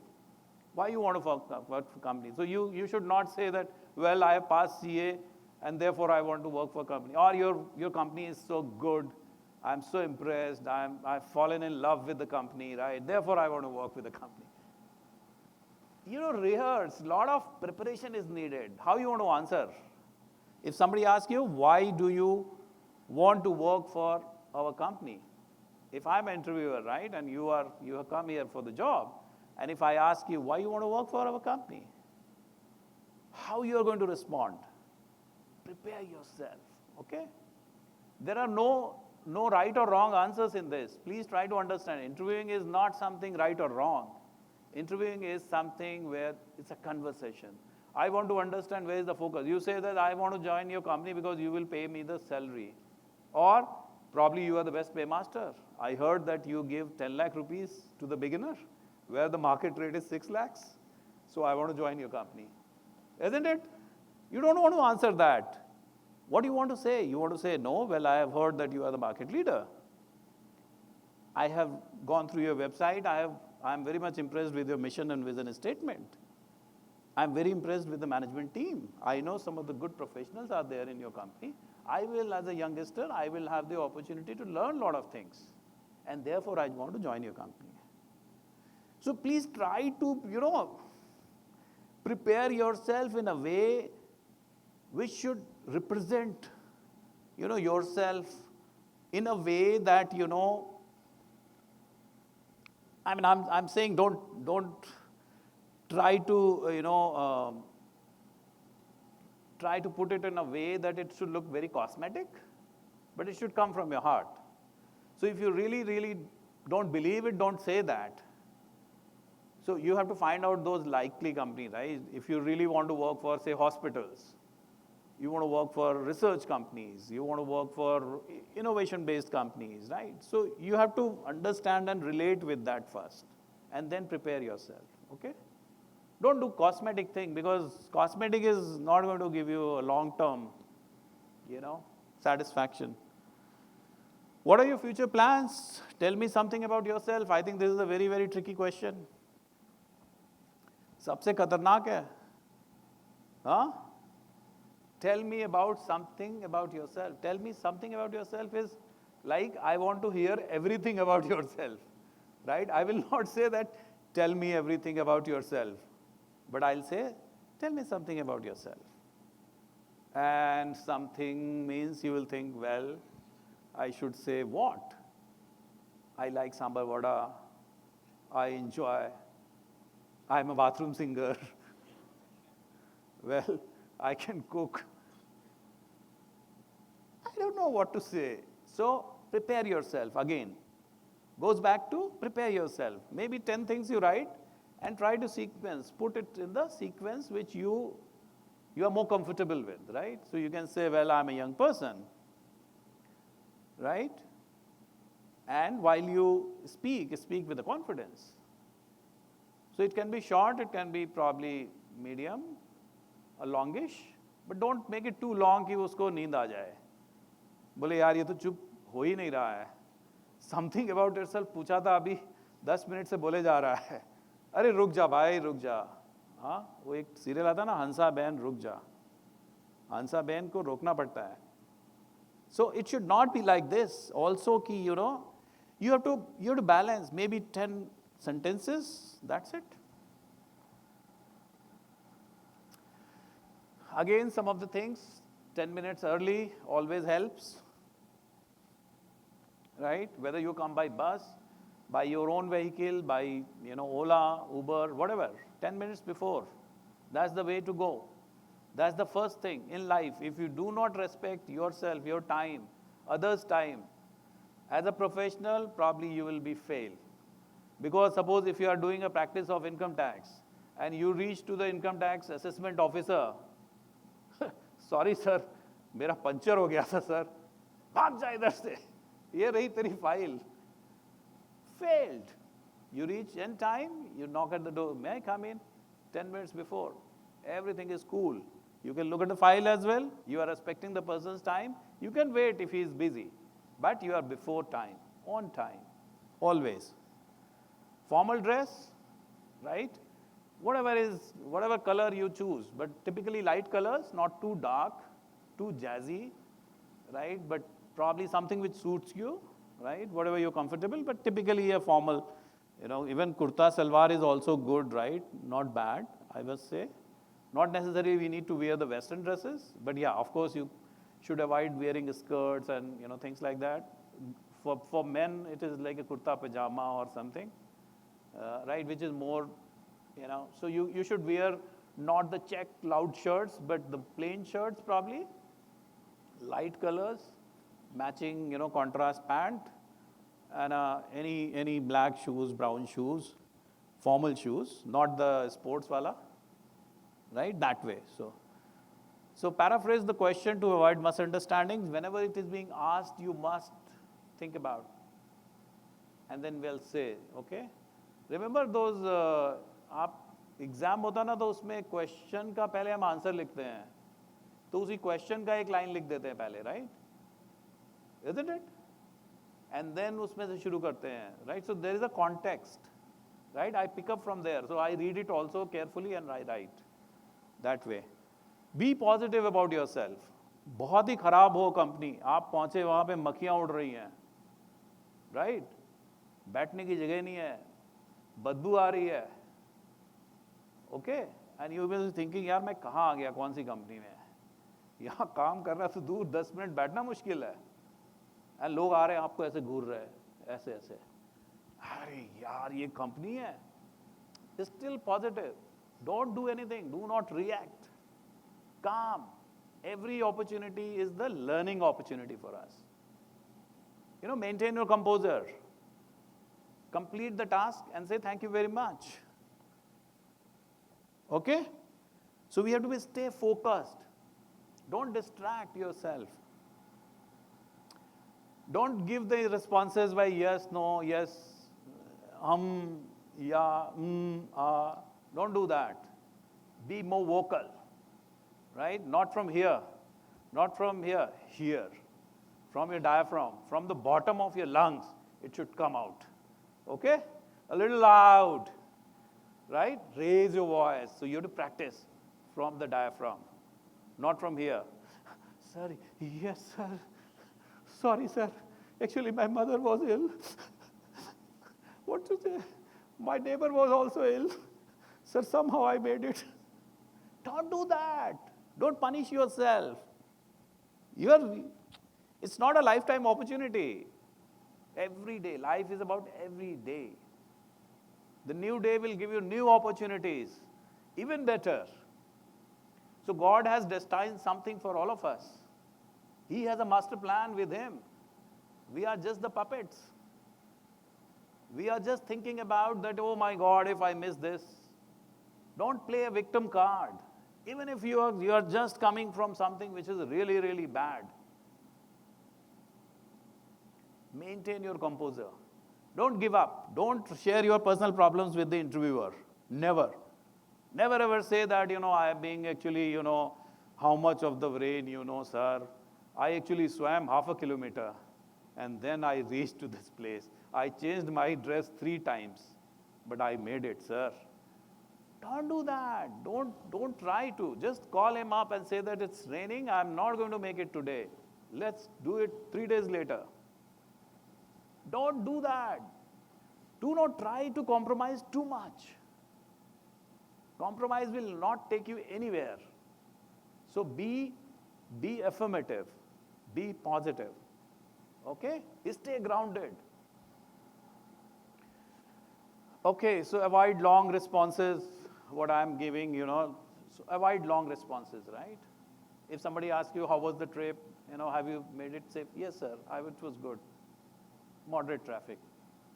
Why you want to work for company? So you should not say that, well, I have passed CA and therefore I want to work for a company. Or your company is so good, I'm so impressed, I've fallen in love with the company, right? Therefore, I want to work with the company. Rehearse, a lot of preparation is needed. How you want to answer? If somebody asks you, why do you want to work for our company? If I'm an interviewer, right, and you have come here for the job, and if I ask you, why you want to work for our company? How you are going to respond? Prepare yourself, okay? There are no right or wrong answers in this. Please try to understand. Interviewing is not something right or wrong. Interviewing is something where it's a conversation. I want to understand where is the focus. You say that I want to join your company because you will pay me the salary. Or probably you are the best paymaster. I heard that you give 10 lakh rupees to the beginner, where the market rate is 6 lakhs. So I want to join your company. Isn't it? You don't want to answer that. What do you want to say? You want to say, no, well, I have heard that you are the market leader. I have gone through your website. I'm very much impressed with your mission and vision statement. I'm very impressed with the management team. I know some of the good professionals are there in your company. I will, as a youngster, I will have the opportunity to learn a lot of things. And therefore, I want to join your company. So please try to, prepare yourself in a way which should represent, yourself in a way that, I'm saying don't try to, try to put it in a way that it should look very cosmetic, but it should come from your heart. So if you really, really don't believe it, don't say that. So you have to find out those likely companies, right? If you really want to work for, say, hospitals, you want to work for research companies, you want to work for innovation-based companies, right? So you have to understand and relate with that first, and then prepare yourself, okay? Don't do cosmetic thing, because cosmetic is not going to give you a long-term, satisfaction. What are your future plans? Tell me something about yourself. I think this is a very, very tricky question. सबसे खतरनाक है, huh? Tell me about something about yourself. Tell me something about yourself is like, I want to hear everything about yourself, right? I will not say that, tell me everything about yourself, but I'll say, tell me something about yourself. And something means you will think, well, I should say what? I like sambar vada. I enjoy. I'm a bathroom singer. Well, I can cook. I don't know what to say. So prepare yourself. Again, goes back to prepare yourself. Maybe 10 things you write and try to sequence. Put it in the sequence which you are more comfortable with, right? So you can say, well, I'm a young person, right? And while you speak with a confidence. So it can be short, it can be probably medium, a longish, but don't make it too long कि उसको नींद आ जाए. बोले यार ये तो चुप हो ही नहीं रहा है. Something about yourself पूछा था अभी 10 मिनट से बोले जा रहा है. अरे रुक जा भाई रुक जा. हाँ वो एक सीरियल आता ना हंसा बहन रुक जा. हंसा बहन को रोकना पड़ता है. So it should not be like this. Also कि you have to balance maybe 10 sentences. That's it. Again, some of the things, 10 minutes early always helps, right? Whether you come by bus, by your own vehicle, by, Ola, Uber, whatever, 10 minutes before. That's the way to go. That's the first thing in life. If you do not respect yourself, your time, others' time, as a professional, probably you will be failed. Because suppose if you are doing a practice of income tax and you reach to the income tax assessment officer, sorry sir मेरा puncture हो गया था sir भाग जा इधर से ये रही तेरी file failed. You reach in time, you knock at the door, may I come in? 10 minutes before. Everything is cool. You can look at the file as well. You are respecting the person's time. You can wait if he is busy. But you are before time, on time, always. Formal dress, right? Whatever color you choose, but typically light colors, not too dark, too jazzy, right? But probably something which suits you, right? Whatever you're comfortable, but typically a formal, even kurta salwar is also good, right? Not bad, I must say. Not necessarily we need to wear the Western dresses, but yeah, of course you should avoid wearing skirts and things like that. For men, it is like a kurta pajama or something, right? Which is more. So you should wear not the checked loud shirts, but the plain shirts probably, light colors, matching, contrast pant, and any black shoes, brown shoes, formal shoes, not the sports wala, right? That way. So paraphrase the question to avoid misunderstandings. Whenever it is being asked, you must think about, and then we'll say, okay? Remember those. आप exam होता ना तो उसमें question का पहले हम answer लिखते हैं तो उसी क्वेश्चन का एक लाइन लिख देते हैं पहले right isn't it and then उसमें से शुरू करते हैं right so there is a context right I pick up from there so I read it also carefully and I write that way be positive about yourself बहुत ही खराब हो company आप पहुंचे वहां पे मक्खियां उड़ रही हैं right बैठने की जगह नहीं है बदबू आ रही है okay and you will thinking यार मैं कहाँ आ गया कौन सी कंपनी में यहाँ काम करना तो दूर 10 मिनट बैठना मुश्किल है एंड लोग आ रहे हैं आपको ऐसे घूर रहे हैं ऐसे ऐसे अरे यार ये कंपनी है still positive don't do anything do not react काम every opportunity is the learning opportunity for us maintain your composure complete the task and say thank you very much. Okay? So we have to stay focused. Don't distract yourself. Don't give the responses by yes, no, yes, yeah, don't do that. Be more vocal, right? Not from here, not from here, here. From your diaphragm, from the bottom of your lungs, it should come out. Okay? A little loud, right? Raise your voice. So you have to practice from the diaphragm, not from here. Sir, yes, sir. Sorry, sir. Actually, my mother was ill. What to say? My neighbor was also ill. Sir, somehow I made it. Don't do that. Don't punish yourself. It's not a lifetime opportunity. Every day. Life is about every day. The new day will give you new opportunities, even better. So God has destined something for all of us. He has a master plan with Him. We are just the puppets. We are just thinking about that, oh my God, if I miss this. Don't play a victim card. Even if you are just coming from something which is really, really bad. Maintain your composure. Don't give up. Don't share your personal problems with the interviewer. Never. Never ever say that, I am being actually, how much of the rain, sir. I actually swam half a kilometer and then I reached to this place. I changed my dress 3 times, but I made it, sir. Don't do that. Don't try to. Just call him up and say that it's raining. I'm not going to make it today. Let's do it 3 days later. Don't do that. Do not try to compromise too much. Compromise will not take you anywhere. So be affirmative. Be positive. Okay? Stay grounded. Okay, so avoid long responses. What I'm giving, so avoid long responses, right? If somebody asks you, how was the trip? Have you made it safe? Yes, sir. It was good. Moderate traffic.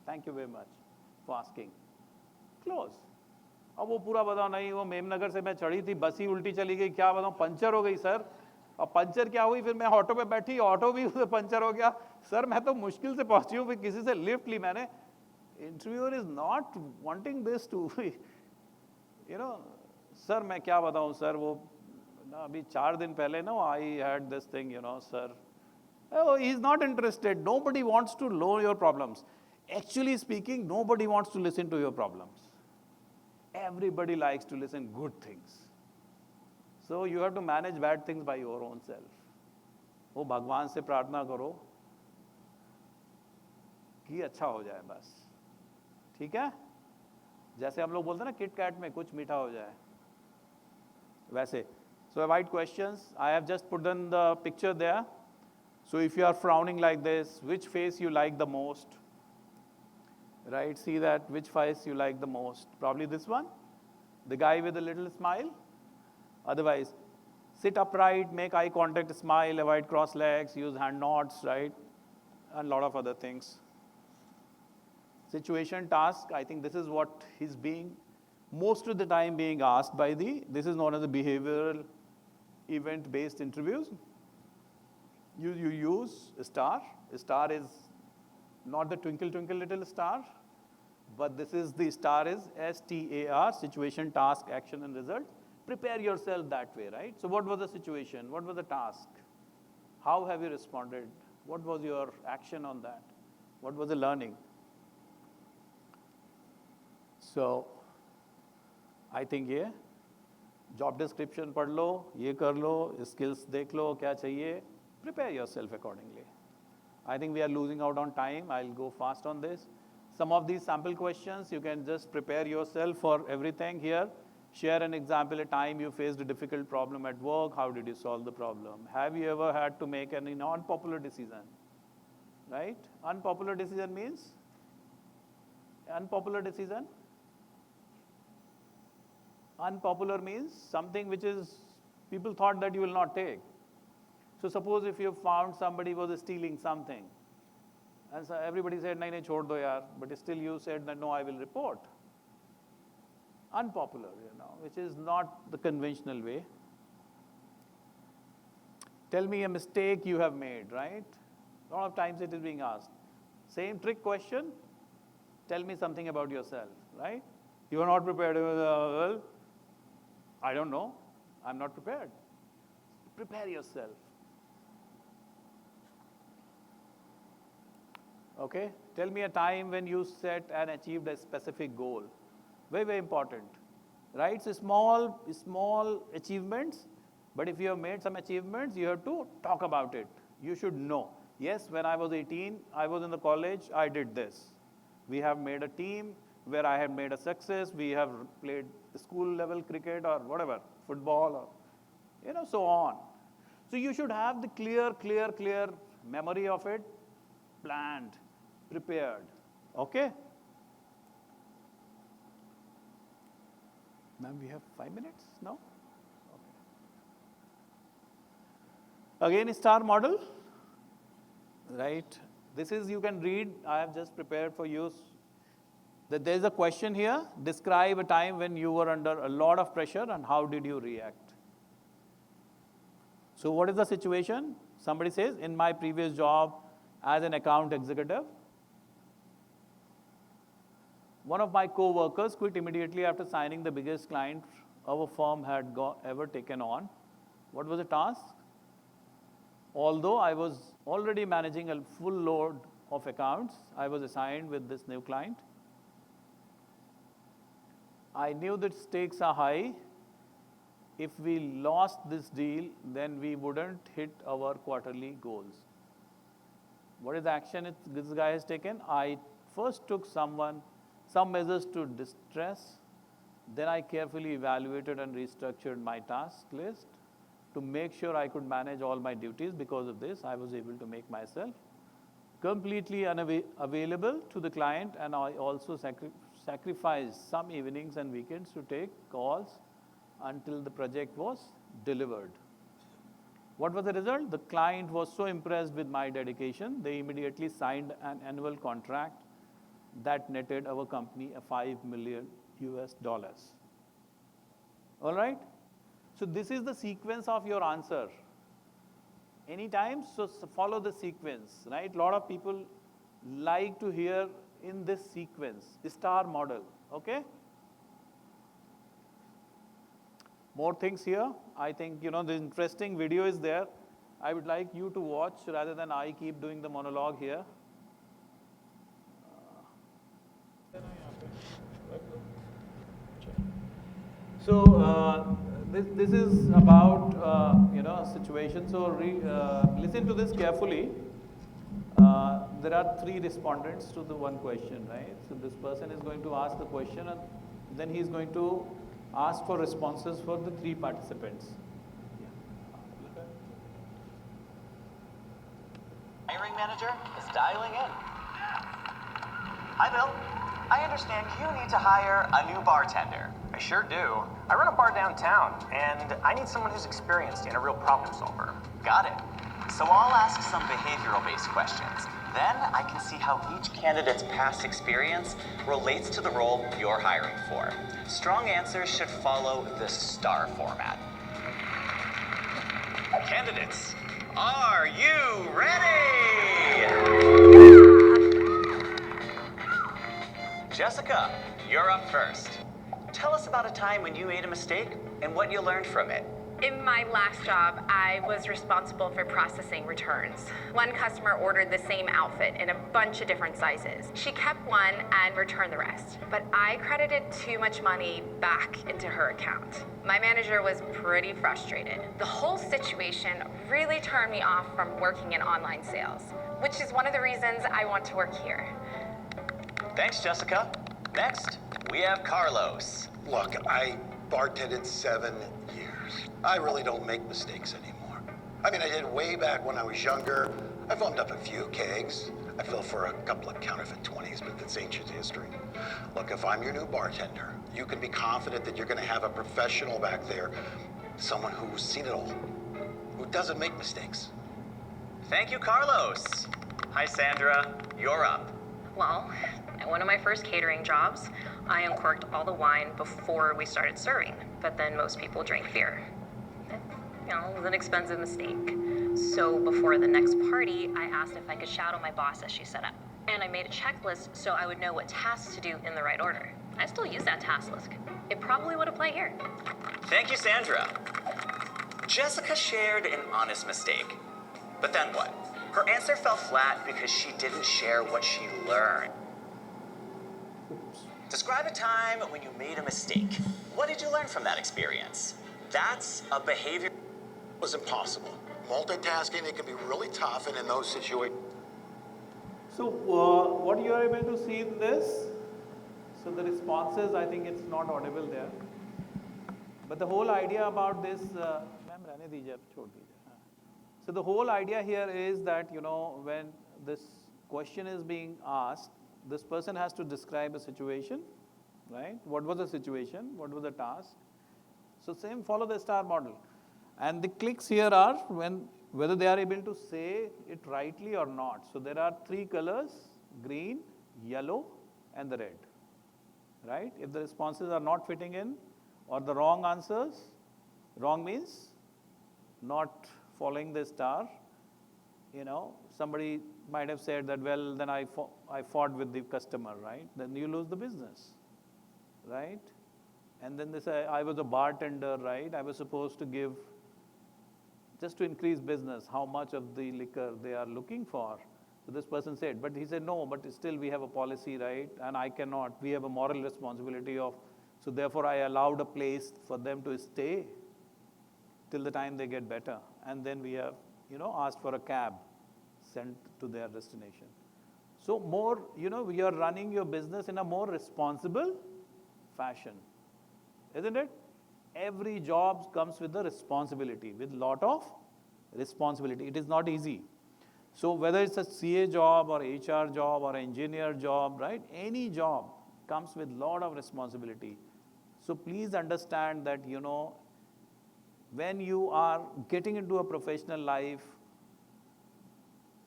Thank you very much for asking. Close. अब वो पूरा बताओ नहीं वो मेमनगर से मैं चढ़ी थी बस ही उल्टी चली गई क्या बताऊं पंचर हो गई सर अब पंचर क्या हुई फिर मैं ऑटो पे बैठी ऑटो भी उसे पंचर हो गया सर मैं तो मुश्किल से पहुंची हूँ फिर किसी से लिफ्ट ली मैंने interviewer is not wanting this to sir मैं क्या बताऊं सर वो अभी 4 दिन पहले ना I had this thing sir Oh, he is not interested. Nobody wants to know your problems. Actually speaking, nobody wants to listen to your problems. Everybody likes to listen good things. So you have to manage bad things by your own self. वो भगवान से प्रार्थना करो कि अच्छा हो जाए बस ठीक है जैसे हम लोग बोलते हैं ना किट कैट में कुछ मीठा हो जाए वैसे So avoid questions. I have just put in the picture there. So if you are frowning like this, which face you like the most? Right, see that, which face you like the most? Probably this one, the guy with a little smile. Otherwise, sit upright, make eye contact, smile, avoid cross legs, use hand nods, right? And a lot of other things. Situation, task, I think this is what he's being, most of the time being asked by this is known as the behavioral event-based interviews. You use a star. A star is not the twinkle, twinkle, little star, but this is the star is STAR, situation, task, action, and result. Prepare yourself that way, right? So what was the situation? What was the task? How have you responded? What was your action on that? What was the learning? So, I think ये job description पढ़ लो, ये कर लो, skills देख लो, क्या चाहिए. Prepare yourself accordingly. I think we are losing out on time. I'll go fast on this. Some of these sample questions, you can just prepare yourself for everything here. Share an example, a time you faced a difficult problem at work. How did you solve the problem? Have you ever had to make any unpopular decision? Right? Unpopular decision means? Unpopular decision? Unpopular means something which is people thought that you will not take. So suppose if you found somebody was stealing something, and so everybody said, nahi, nahi, chhod do yaar, but still you said that no, I will report. Unpopular, which is not the conventional way. Tell me a mistake you have made, right? A lot of times it is being asked. Same trick question, tell me something about yourself, right? You are not prepared, well, I don't know. I'm not prepared. Prepare yourself. Okay? Tell me a time when you set and achieved a specific goal. Very, very important. Right? So small achievements, but if you have made some achievements, you have to talk about it. You should know. Yes, when I was 18, I was in the college, I did this. We have made a team where I have made a success. We have played school level cricket or whatever, football or, so on. So you should have the clear memory of it, planned, prepared. Okay? Ma'am, we have 5 minutes now? Okay. Again, star model, right? This is, you can read, I have just prepared for you. That there is a question here, describe a time when you were under a lot of pressure and how did you react? So what is the situation? Somebody says, in my previous job as an account executive, one of my co-workers quit immediately after signing the biggest client our firm had ever taken on. What was the task? Although I was already managing a full load of accounts, I was assigned with this new client. I knew that stakes are high. If we lost this deal, then we wouldn't hit our quarterly goals. What is the action this guy has taken? I first took some measures to distress. Then I carefully evaluated and restructured my task list to make sure I could manage all my duties. Because of this, I was able to make myself completely available to the client, and I also sacrificed some evenings and weekends to take calls until the project was delivered. What was the result? The client was so impressed with my dedication, they immediately signed an annual contract that netted our company a $5 million. All right? So this is the sequence of your answer. Anytime, so follow the sequence, right? A lot of people like to hear in this sequence, star model, okay? More things here. I think, the interesting video is there. I would like you to watch rather than I keep doing the monologue here. So this is about a situation. So listen to this carefully. There are 3 respondents to the one question, right? So this person is going to ask the question, and then he is going to ask for responses for the 3 participants. Hiring manager is dialing in. Hi, Bill. I understand you need to hire a new bartender. I sure do. I run a bar downtown, and I need someone who's experienced and a real problem solver. Got it. So I'll ask some behavioral-based questions. Then I can see how each candidate's past experience relates to the role you're hiring for. Strong answers should follow the STAR format. Candidates, are you ready? Jessica, you're up first. Tell us about a time when you made a mistake and what you learned from it. In my last job, I was responsible for processing returns. One customer ordered the same outfit in a bunch of different sizes. She kept one and returned the rest, but I credited too much money back into her account. My manager was pretty frustrated. The whole situation really turned me off from working in online sales, which is one of the reasons I want to work here. Thanks, Jessica. Next, we have Carlos. Look, I bartended 7 years. I really don't make mistakes anymore. I mean, I did way back when I was younger. I bumped up a few kegs. I fell for a couple of counterfeit 20s, but that's ancient history. Look, if I'm your new bartender, you can be confident that you're going to have a professional back there, someone who's seen it all, who doesn't make mistakes. Thank you, Carlos. Hi, Sandra. You're up. Well, at one of my first catering jobs, I uncorked all the wine before we started serving, but then most people drank beer. It was an expensive mistake. So before the next party, I asked if I could shadow my boss as she set up. And I made a checklist so I would know what tasks to do in the right order. I still use that task list. It probably would apply here. Thank you, Sandra. Jessica shared an honest mistake. But then what? Her answer fell flat because she didn't share what she learned. Describe a time when you made a mistake. What did you learn from that experience? That's a behavior. It was impossible. Multitasking, it can be really tough, and in those situations. So what you are able to see in this, so the responses, I think it's not audible there. But the whole idea about this, ma'am, रहने दीजिए, अब छोड़ दीजिए. So the whole idea here is that, when this question is being asked, this person has to describe a situation, right? What was the situation? What was the task? So same, follow the star model. And the clicks here are whether they are able to say it rightly or not. So there are 3 colors, green, yellow, and the red, right? If the responses are not fitting in or the wrong answers, wrong means not following the star, somebody might have said that, well, then I fought with the customer, right? Then you lose the business, right? And then they say, I was a bartender, right? I was supposed to give, just to increase business, how much of the liquor they are looking for. So this person said, but he said, no, but still we have a policy, right? And I cannot, we have a moral responsibility so therefore I allowed a place for them to stay till the time they get better. And then we have, asked for a cab sent to their destination. So more, we are running your business in a more responsible fashion, isn't it? Every job comes with a responsibility, with lot of responsibility. It is not easy. So whether it's a CA job or HR job or engineer job, right? Any job comes with lot of responsibility. So please understand that, when you are getting into a professional life,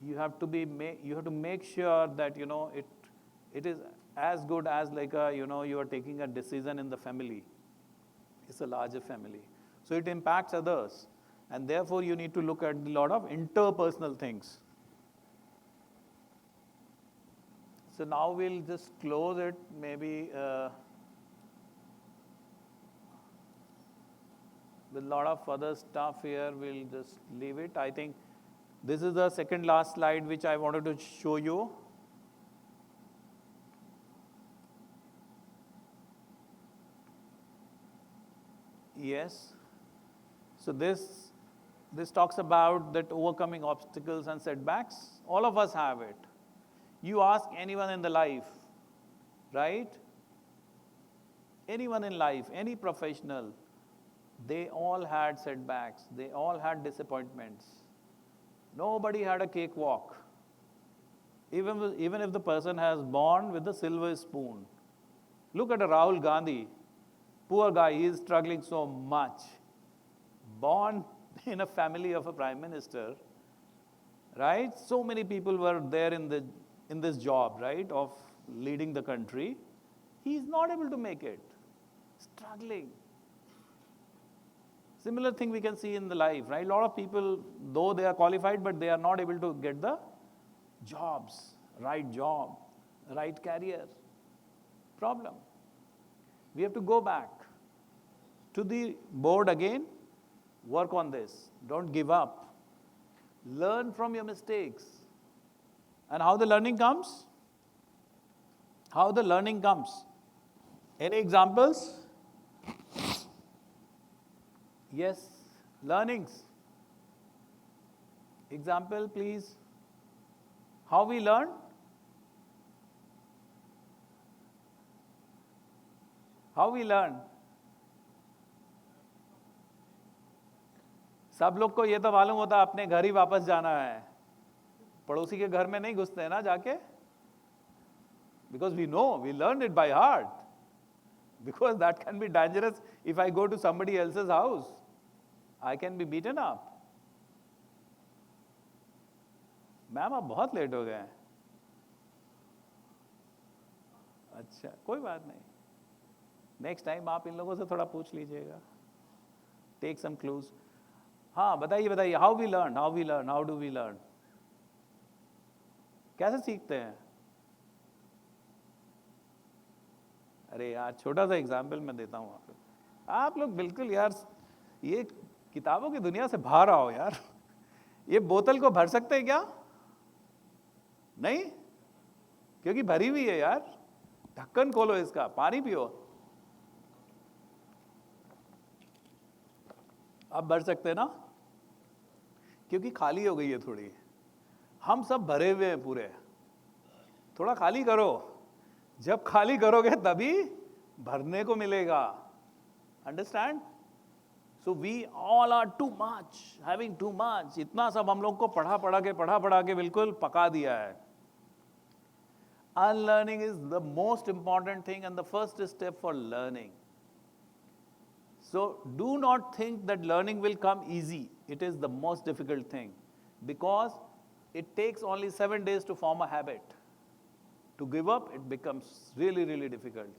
you have to make sure that, it is as good as like you are taking a decision in the family. It's a larger family. So it impacts others. And therefore, you need to look at a lot of interpersonal things. So now we'll just close it, maybe with a lot of other stuff here, we'll just leave it. I think this is the second last slide which I wanted to show you. Yes. So this talks about that overcoming obstacles and setbacks. All of us have it. You ask anyone in the life, right? Anyone in life, any professional, they all had setbacks. They all had disappointments. Nobody had a cakewalk. Even if the person has born with a silver spoon. Look at a Rahul Gandhi. Poor guy, he is struggling so much. Born in a family of a prime minister, right? So many people were there in this job, right, of leading the country. He is not able to make it. Struggling. Similar thing we can see in the life, right? A lot of people, though they are qualified, but they are not able to get the jobs, right job, right career. Problem. We have to go back to the board again, work on this. Don't give up. Learn from your mistakes. And how the learning comes? How the learning comes? Any examples? Yes, learnings. Example, please. How we learn? How we learn? सब लोग को ये तो मालूम होता अपने घर ही वापस जाना है, पड़ोसी के घर में नहीं घुसते हैं ना जाके, because we know, we learned it by heart, because that can be dangerous if I go to somebody else's house. I can be beaten up. Ma'am आप बहुत लेट हो गए हैं. अच्छा, कोई बात नहीं. नेक्स्ट टाइम आप इन लोगों से थोड़ा पूछ लीजिएगा. Take some clues. हाँ, बताइए, how we learn, how do we learn? कैसे सीखते हैं? अरे यार छोटा सा एग्जाम्पल मैं देता हूँ आप लोग बिल्कुल यार ये किताबों की दुनिया से बाहर आओ यार। ये बोतल को भर सकते हैं क्या? नहीं, क्योंकि भरी हुई है यार। ढक्कन खोलो इसका, पानी पियो। अब भर सकते हैं ना, क्योंकि खाली हो गई है थोड़ी। हम सब भरे हुए हैं पूरे, थोड़ा खाली करो। जब खाली करोगे तभी भरने को मिलेगा। Understand? So we all are too much, having too much. इतना सब हम लोग को पढ़ा के बिल्कुल पका दिया है। Unlearning is the most important thing and the first step for learning. So do not think that learning will come easy. It is the most difficult thing because it takes only 7 days to form a habit. To give up, it becomes really, really difficult.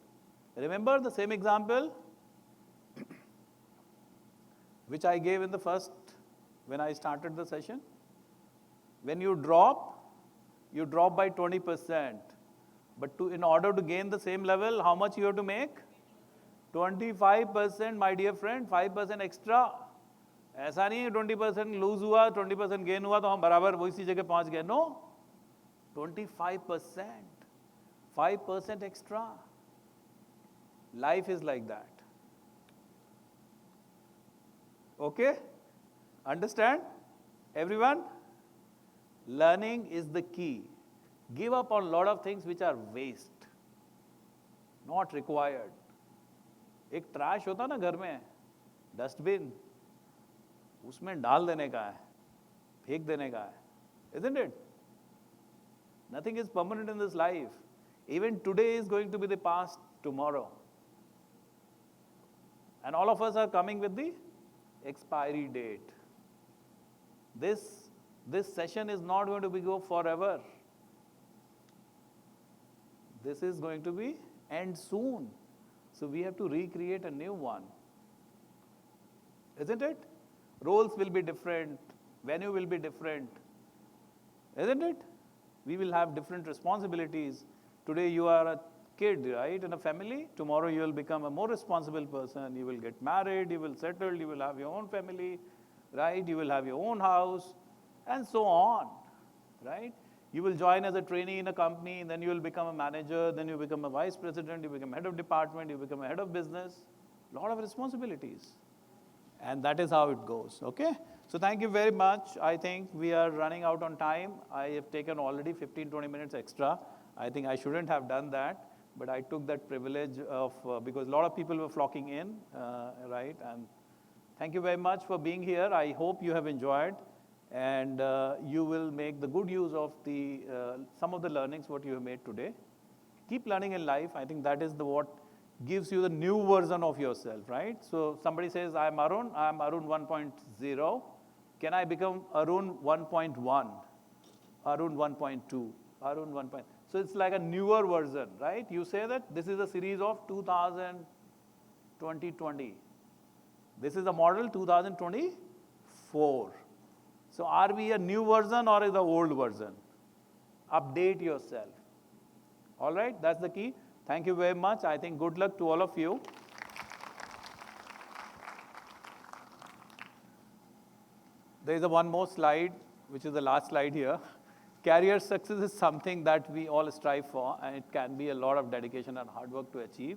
Remember the same example which I gave in the first, when I started the session? When you drop by 20%. But in order to gain the same level, how much you have to make? 25%, my dear friend, 5% extra. ऐसा नहीं है 20% loose हुआ 20% gain हुआ तो हम बराबर वही जगह पहुंच गए। No, 25%, 5% extra. Life is like that. Okay? Understand? Everyone? Learning is the key. Give up on a lot of things which are waste, not required. एक ट्रैश होता ना घर में, डस्टबिन, उसमें डाल देने का है, फेंक देने का है, isn't it? Nothing is permanent in this life. Even today is going to be the past tomorrow. And all of us are coming with the expiry date. This session is not going to be go forever. This is going to be end soon. So we have to recreate a new one. Isn't it? Roles will be different, venue will be different. Isn't it? We will have different responsibilities. Today you are a kid, right, in a family. Tomorrow you will become a more responsible person. You will get married, you will settle, you will have your own family, right? You will have your own house, and so on, right? You will join as a trainee in a company, then you will become a manager, then you become a vice president, you become head of department, you become a head of business. A lot of responsibilities. And that is how it goes, okay? So thank you very much. I think we are running out on time. I have taken already 15-20 minutes extra. I think I shouldn't have done that, but I took that privilege of, because a lot of people were flocking in, right? And thank you very much for being here. I hope you have enjoyed. And you will make the good use of the some of the learnings what you have made today. Keep learning in life. I think that is what gives you the new version of yourself, right? So somebody says, I'm Arun 1.0. Can I become Arun 1.1? Arun 1.2? Arun 1. So it's like a newer version, right? You say that this is a series of 2020. This is a model 2024. So are we a new version or is the old version? Update yourself. All right, that's the key. Thank you very much. I think good luck to all of you. There is one more slide, which is the last slide here. Career success is something that we all strive for, and it can be a lot of dedication and hard work to achieve.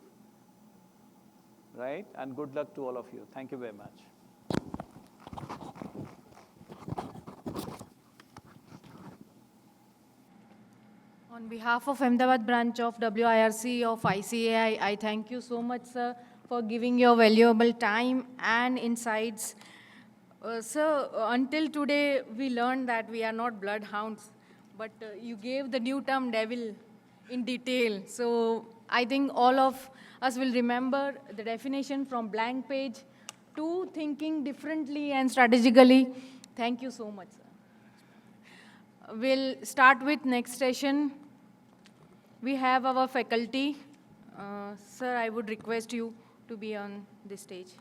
Right? And good luck to all of you. Thank you very much. On behalf of Ahmedabad branch of WIRC of ICAI, I thank you so much, sir, for giving your valuable time and insights. Sir, until today, we learned that we are not bloodhounds, but you gave the new term devil in detail. So I think all of us will remember the definition from blank page to thinking differently and strategically. Thank you so much, sir. We'll start with next session. We have our faculty. Sir, I would request you to be on this stage.